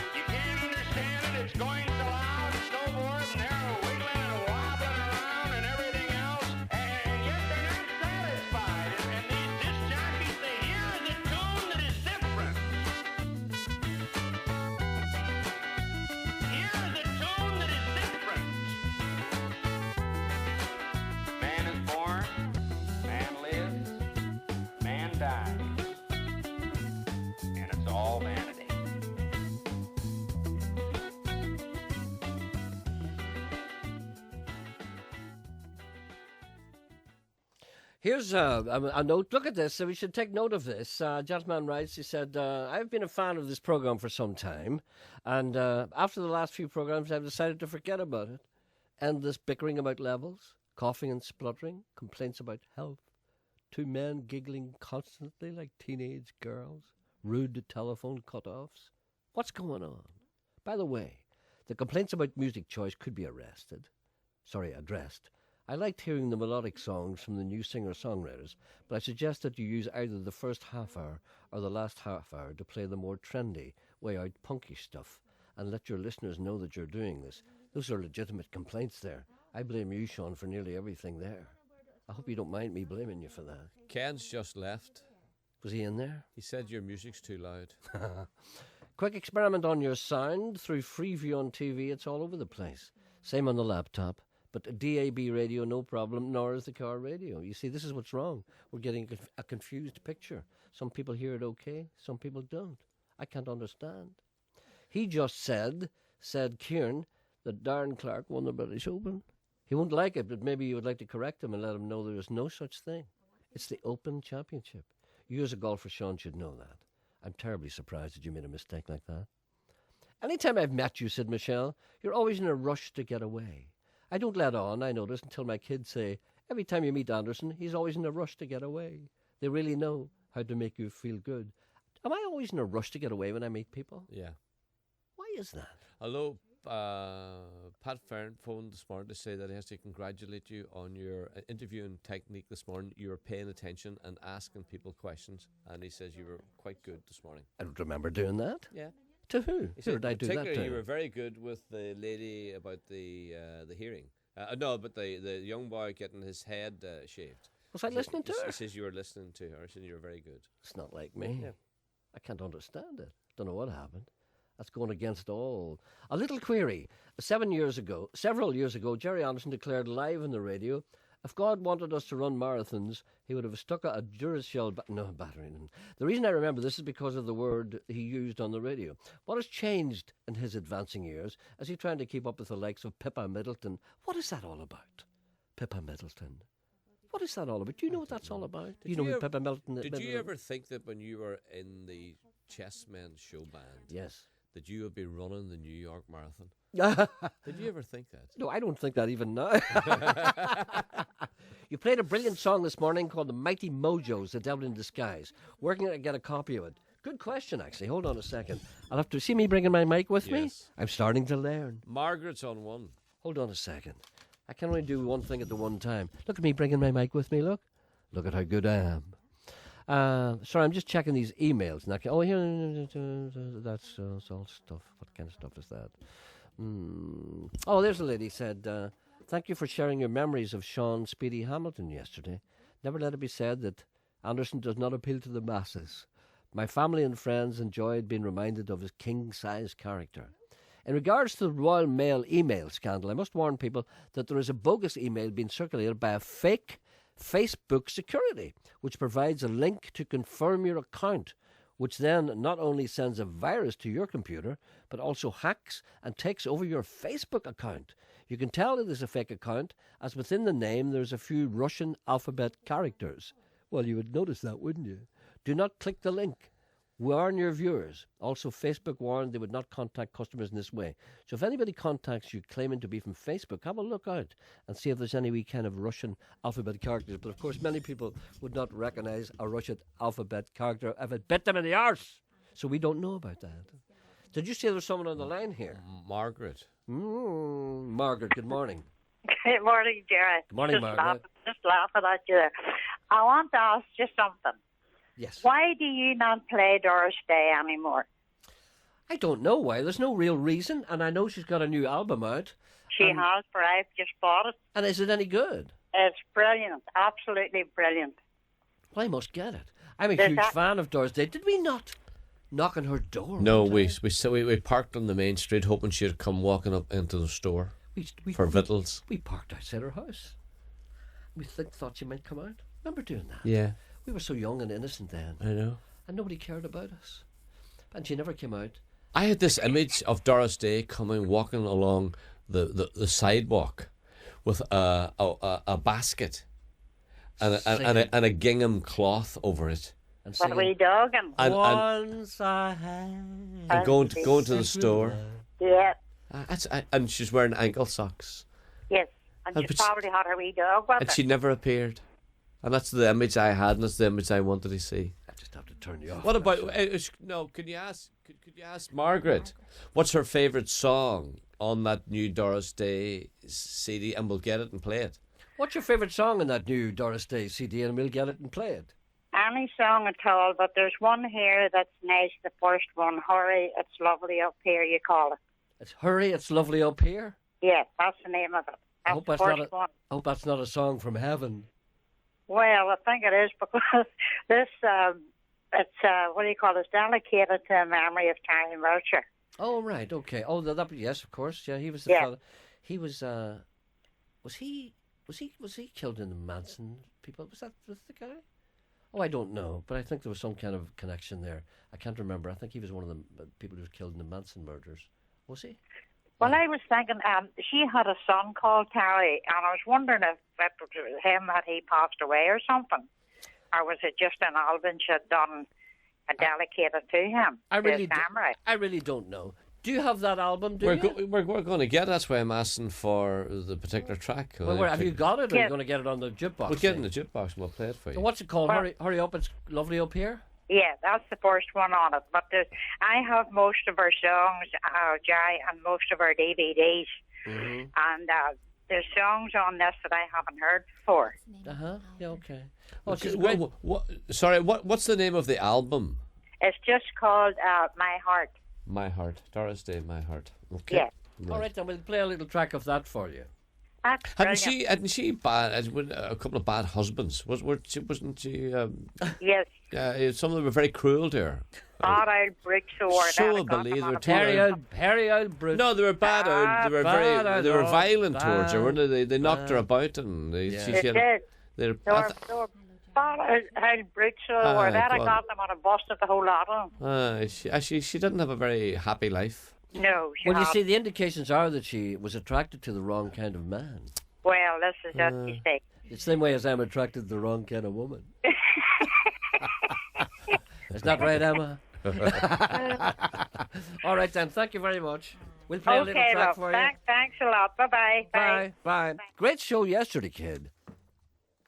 You can't understand it. It's going so loud and so forth, and they're wiggling and wobbling around and everything else, and yet they're not satisfied. And these disc jockeys say, here is a tune that is different. Here is a tune that is different. Man is born, man lives, man dies, and it's all vanity. Here's a note. Look at this. We should take note of this. Gentleman writes, he said, I've been a fan of this program for some time, and after the last few programs, I've decided to forget about it. Endless bickering about levels, coughing and spluttering, complaints about health, two men giggling constantly like teenage girls, rude telephone cut-offs. What's going on? By the way, the complaints about music choice could be addressed. I liked hearing the melodic songs from the new singer-songwriters, but I suggest that you use either the first half hour or the last half hour to play the more trendy, way-out punky stuff, and let your listeners know that you're doing this. Those are legitimate complaints there. I blame you, Sean, for nearly everything there. I hope you don't mind me blaming you for that. Ken's just left. Was he in there? He said your music's too loud. Quick experiment on your sound. Through Freeview on TV, it's all over the place. Same on the laptop. But DAB radio, no problem, nor is the car radio. You see, this is what's wrong. We're getting a confused picture. Some people hear it okay, some people don't. I can't understand. He just said Kieran, that Darren Clark won the British Open. He won't like it, but maybe you would like to correct him and let him know there is no such thing. It's the Open Championship. You as a golfer, Sean, should know that. I'm terribly surprised that you made a mistake like that. Anytime I've met you, said Michelle, you're always in a rush to get away. I don't let on, I notice, until my kids say, every time you meet Anderson, he's always in a rush to get away. They really know how to make you feel good. Am I always in a rush to get away when I meet people? Yeah. Why is that? Although Pat Fern phoned this morning to say that he has to congratulate you on your interviewing technique this morning. You were paying attention and asking people questions, and he says you were quite good this morning. I don't remember doing that. Yeah. To who? He Who said did I do that particularly to? you were very good with the lady about the hearing. No, but the young boy getting his head shaved. Was I listening to her? He says you were listening to her. He said you were very good. It's not like me. Yeah. I can't understand it. Don't know what happened. That's going against all. A little query. Several years ago, Gerry Anderson declared live on the radio, if God wanted us to run marathons, he would have stuck a Duracell battery in. The reason I remember this is because of the word he used on the radio. What has changed in his advancing years? Is he trying to keep up with the likes of Pippa Middleton? What is that all about? Pippa Middleton. What is that all about? Do you know what that's all about? You know who Pippa Middleton is? Did you ever think that when you were in the Chessmen show band, yes, that you would be running the New York Marathon? Did you ever think that? No, I don't think that even now. You played a brilliant song this morning called The Mighty Mojos, The Devil in Disguise. Where can I get a copy of it? Good question, actually. Hold on a second. I'll have to see me bringing my mic with me. I'm starting to learn. Margaret's on one. Hold on a second. I can only do one thing at the one time. Look at me bringing my mic with me, look. Look at how good I am. Sorry, I'm just checking these emails. Now, oh, here, that's all stuff. What kind of stuff is that? Oh, there's a lady said, thank you for sharing your memories of Sean Speedy Hamilton yesterday. Never let it be said that Anderson does not appeal to the masses. My family and friends enjoyed being reminded of his king-size character. In regards to the Royal Mail email scandal, I must warn people that there is a bogus email being circulated by a fake Facebook security, which provides a link to confirm your account, which then not only sends a virus to your computer, but also hacks and takes over your Facebook account. You can tell it is a fake account, as within the name there's a few Russian alphabet characters. Well, you would notice that, wouldn't you? Do not click the link. Warn your viewers. Also, Facebook warned they would not contact customers in this way. So if anybody contacts you claiming to be from Facebook, have a look out and see if there's any wee kind of Russian alphabet characters. But of course, many people would not recognise a Russian alphabet character if it bit them in the arse. So we don't know about that. Did you say there's someone on the line here? Margaret. Margaret, good morning. Good morning, Gerry. Good morning, Margaret. Just laughing at you there. I want to ask you something. Yes. Why do you not play Doris Day anymore? I don't know why. There's no real reason, and I know she's got a new album out. She has, but I've just bought it. And is it any good? It's brilliant. Absolutely brilliant. Well, I must get it. I'm a huge fan of Doris Day. Did we not knock on her door? No, we parked on the main street hoping she'd come walking up into the store for victuals. We parked outside her house. We thought she might come out. Remember doing that? Yeah. We were so young and innocent then. I know. And nobody cared about us. And she never came out. I had this image of Doris Day walking along the sidewalk with a basket and a gingham cloth over it. And what are we dogging? Once I had. And going to the store. Yeah. And she's wearing ankle socks. Yes. And she probably had her wee dog with her. And she never appeared. And that's the image I had, and that's the image I wanted to see. I just have to turn you off. What about... no, could you ask Margaret what's her favourite song on that new Doris Day CD, and we'll get it and play it. What's your favourite song on that new Doris Day CD, and we'll get it and play it? Any song at all, but there's one here that's nice, the first one, Hurry, It's Lovely Up Here, you call it. It's Hurry, It's Lovely Up Here? Yeah, that's the name of it. I hope that's not a song from heaven. Well, I think it is, because this, it's, what do you call it, dedicated to the memory of Terry Melcher. Oh, right, okay. Oh, yes, of course, yeah, he was the fellow. He was he killed in the Manson people? Was the guy? Oh, I don't know, but I think there was some kind of connection there. I can't remember. I think he was one of the people who was killed in the Manson murders. Was he? Well, I was thinking, she had a son called Terry, and I was wondering if it was him that he passed away or something, or was it just an album she had done dedicated to him? I really don't know. Do you have that album? We're going to get it. That's why I'm asking for the particular track. Well, have you got it, or are you going to get it on the jukebox? We'll get it in the jukebox and we'll play it for you. So what's it called? Hurry Up, It's Lovely Up Here? Yeah, that's the first one on it. But I have most of her songs, Gerry, and most of her DVDs. Mm-hmm. And there's songs on this that I haven't heard before. Yeah, okay. Sorry, what's the name of the album? It's just called My Heart. My Heart. Doris Day, My Heart. Okay. Yeah. All right, then we'll play a little track of that for you. Hadn't she bad? A couple of bad husbands? Wasn't she? Yes. Some of them were very cruel to her. Bad old bricks or So unbelievable. Hairy old brutes. No, they were bad. They were they were violent towards her, weren't they? They knocked her about, and They did. They were bad old bricks or that. I got them on a bus at the whole lot of them. She didn't have a very happy life. No, well, you see, the indications are that she was attracted to the wrong kind of man. Well, this is just you say. The same way as I'm attracted to the wrong kind of woman. Is that right, Emma? All right, then. Thank you very much. We'll play a little track for you. Thanks a lot. Bye-bye. Bye. Great show yesterday, kid.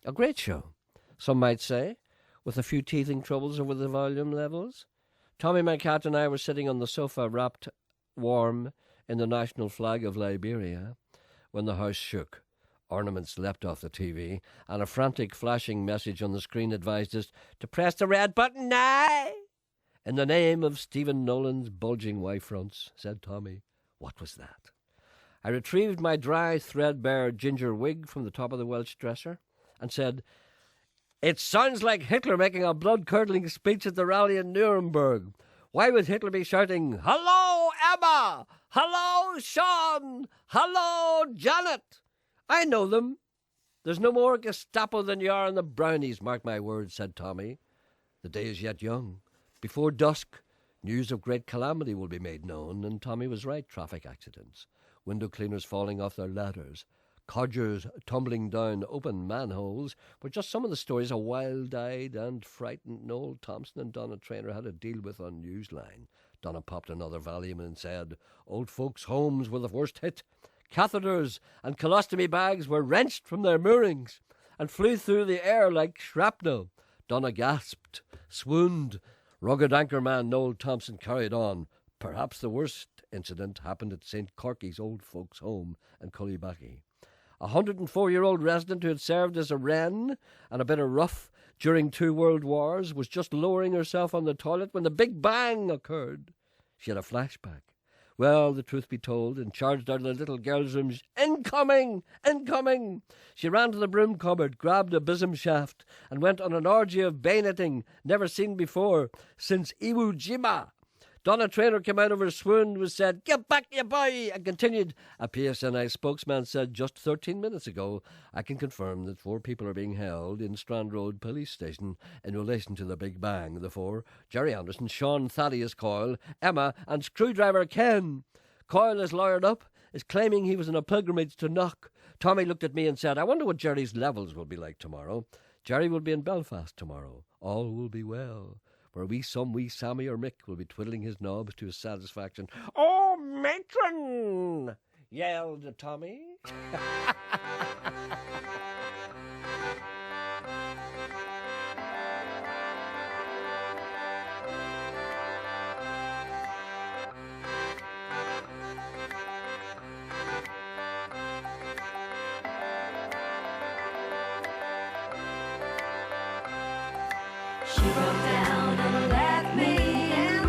A great show, some might say, with a few teething troubles over the volume levels. Tommy, my cat, and I were sitting on the sofa wrapped warm in the national flag of Liberia when the house shook. Ornaments leapt off the TV, and a frantic flashing message on the screen advised us to press the red button now. In the name of Stephen Nolan's bulging Y-fronts, said Tommy. What was that? I retrieved my dry, threadbare ginger wig from the top of the Welsh dresser and said, "It sounds like Hitler making a blood-curdling speech at the rally in Nuremberg. Why would Hitler be shouting, 'Hello, Emma! Hello, Sean! Hello, Janet!' I know them. There's no more Gestapo than you are in the brownies, mark my words," said Tommy. The day is yet young. Before dusk, news of great calamity will be made known, and Tommy was right. Traffic accidents, window cleaners falling off their ladders, codgers tumbling down open manholes were just some of the stories a wild-eyed and frightened Noel Thompson and Donna Traynor had to deal with on Newsline. Donna popped another Valium and said, "Old folks' homes were the worst hit. Catheters and colostomy bags were wrenched from their moorings and flew through the air like shrapnel." Donna gasped, swooned. Rugged anchorman Noel Thompson carried on. Perhaps the worst incident happened at St. Corky's old folks' home in Cullibaccy. A 104-year-old resident who had served as a wren and a bit of rough during 2 world wars was just lowering herself on the toilet when the big bang occurred. She had a flashback. Well, the truth be told, and charged out of the little girl's room, "Incoming! Incoming!" She ran to the broom cupboard, grabbed a besom shaft, and went on an orgy of bayoneting never seen before since Iwo Jima. Donna Traynor came out of her swoon, was said, "Get back, you boy," and continued. A PSNI spokesman said just 13 minutes ago, "I can confirm that 4 people are being held in Strand Road Police Station in relation to the Big Bang. The 4, Gerry Anderson, Sean Thaddeus Coyle, Emma, and screwdriver Ken. Coyle is lawyered up, is claiming he was on a pilgrimage to Knock." Tommy looked at me and said, "I wonder what Gerry's levels will be like tomorrow." Gerry will be in Belfast tomorrow. All will be well. Where wee Sammy or Mick will be twiddling his knobs to his satisfaction. "Oh, matron!" yelled Tommy. She broke down and let me in.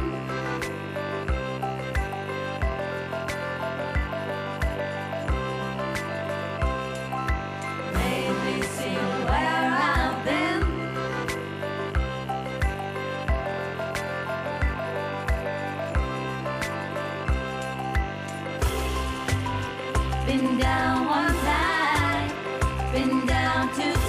Made me see where I've been. Been down one time, been down 2 times.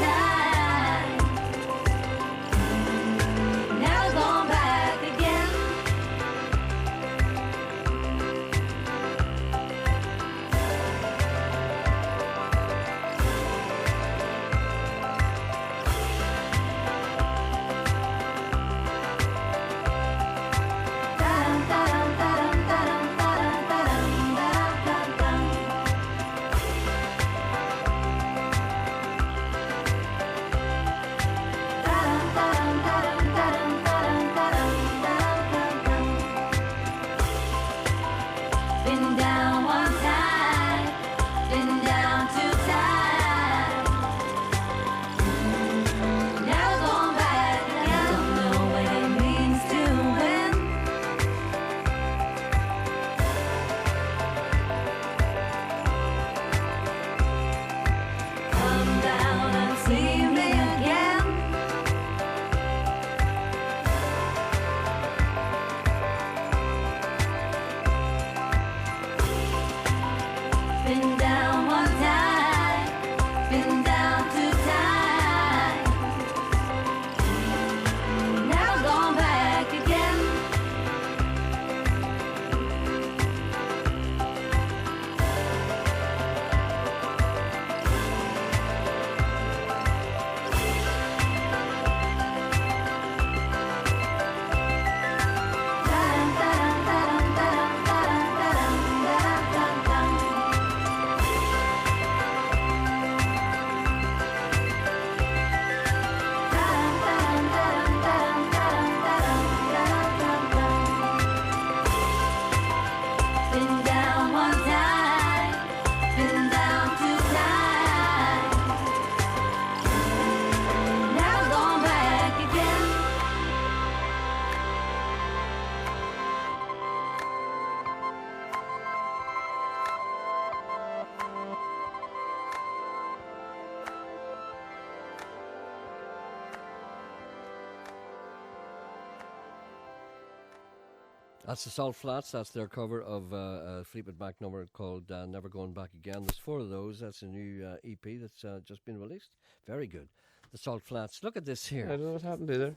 That's the Salt Flats. That's their cover of a Fleetwood Mac number called Never Going Back Again. There's 4 of those. That's a new EP that's just been released. Very good. The Salt Flats. Look at this here. I don't know what happened either.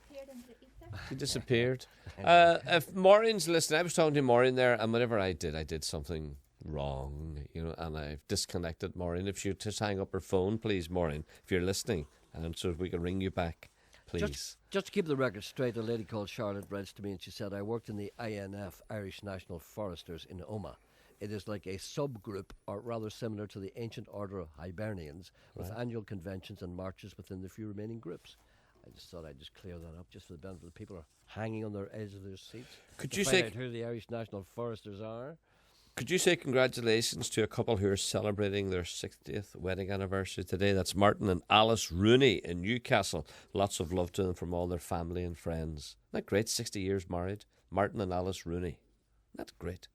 He disappeared. If Maureen's listening, I was talking to Maureen there, and whatever I did something wrong, and I've disconnected Maureen. If she'd just hang up her phone, please, Maureen, if you're listening, and so we can ring you back. Please. Just to keep the record straight, a lady called Charlotte writes to me and she said, I worked in the INF, Irish National Foresters, in Omagh. It is like a subgroup, or rather similar to the ancient order of Hibernians, with annual conventions and marches within the few remaining groups. I just thought I'd just clear that up, just for the benefit of the people who are hanging on their edge of their seats. Could you find say out who the Irish National Foresters are? Could you say congratulations to a couple who are celebrating their 60th wedding anniversary today? That's Martin and Alice Rooney in Newcastle. Lots of love to them from all their family and friends. Isn't that great? 60 years married. Martin and Alice Rooney. That's great.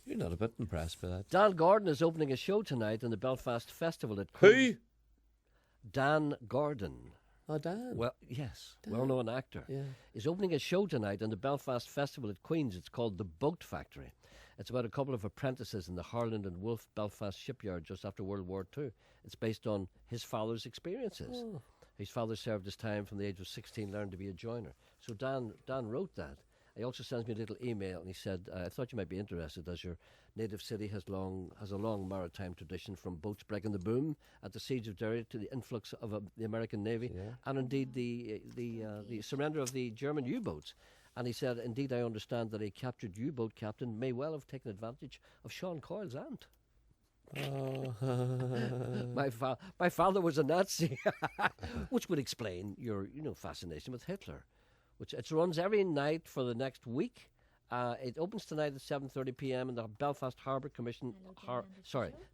You're not a bit impressed by that. Dan Gordon is opening a show tonight in the Belfast Festival at Who? Queen's. Dan Gordon. Oh, Dan. Well, yes, well-known actor. Yeah. Is opening a show tonight in the Belfast Festival at Queen's. It's called The Boat Factory. It's about a couple of apprentices in the Harland and Wolff Belfast shipyard just after World War II. It's based on his father's experiences. Oh. His father served his time from the age of 16, learned to be a joiner. So Dan wrote that. He also sends me a little email, and he said, I thought you might be interested, as your native city has a long maritime tradition, from boats breaking the boom at the siege of Derry to the influx of the American Navy, and indeed the surrender of the German U-boats. And he said, indeed, I understand that a captured U-boat captain may well have taken advantage of Sean Coyle's aunt. My father was a Nazi, which would explain your fascination with Hitler. Which it runs every night for the next week. It opens tonight at 7:30 p.m. in the Belfast Harbour Commission.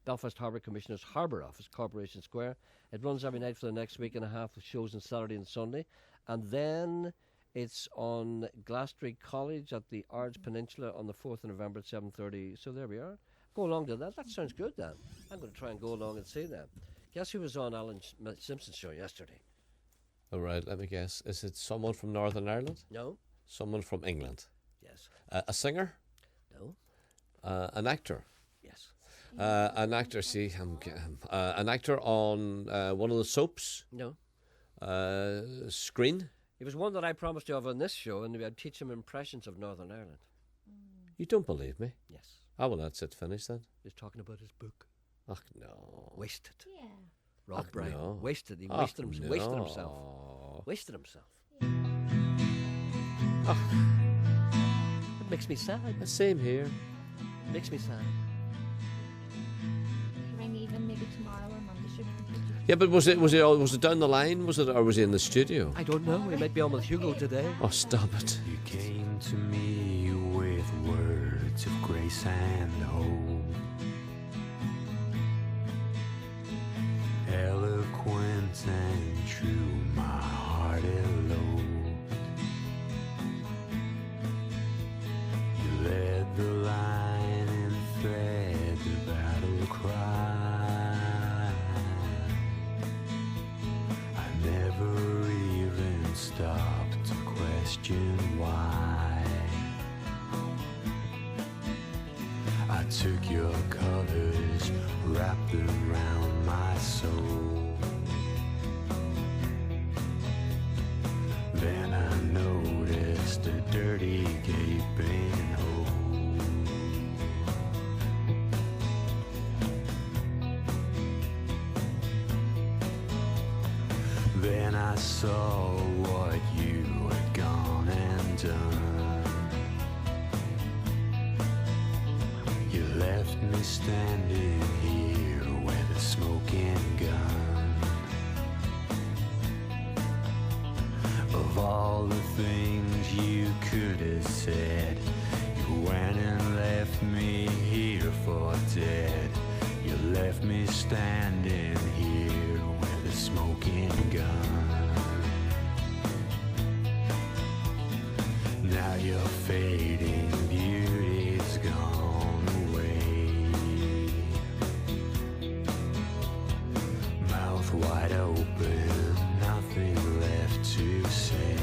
Belfast Harbour Commissioner's Harbour Office, Corporation Square. It runs every night for the next week and a half, with shows on Saturday and Sunday, and then it's on Glastonbury College at the Ards Peninsula on the 4th of November at 7:30. So there we are. Go along to that. That sounds good, Dan. I'm going to try and go along and see that. Guess who was on Alan Simpson's show yesterday? All right, let me guess. Is it someone from Northern Ireland? No. Someone from England? Yes. A singer? No. An actor? Yes. An actor, an actor on one of the soaps? No. Screen? It was one that I promised to have on this show, and I'd teach him impressions of Northern Ireland. You don't believe me? Yes. Oh, well, that's it. Finished then? He's talking about his book. Oh, no. Wasted. Yeah. Rob Bryan. No. Wasted. He Oh, wasted no. himself. Wasted himself. It makes me sad. The same here. It makes me sad. Ring even maybe tomorrow or Monday. Should we continue? Yeah, but was it down the line? Was it, or was he in the studio? I don't know. He might be on with Hugo today. Oh, stop it. You came to me with words of grace and hope, eloquent and true, my heart eloped. You led the line and fed the battle cry. I never even stopped to question why. I took your colors, wrapped them around my soul. Then I noticed a dirty gaping hole. Then I saw what you had gone and done. You left me standing here with a smoking gun. Of all the things you could have said, you went and left me here for dead. You left me standing here with a smoking gun. Now your fading beauty's gone away. Mouth wide open, nothing left to say.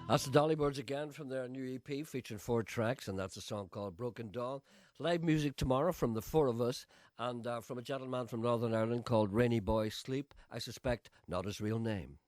That's the Dollybirds again from their new EP featuring 4 tracks, and that's a song called Broken Doll. Live music tomorrow from the 4 of us, and from a gentleman from Northern Ireland called Rainy Boy Sleep. I suspect not his real name.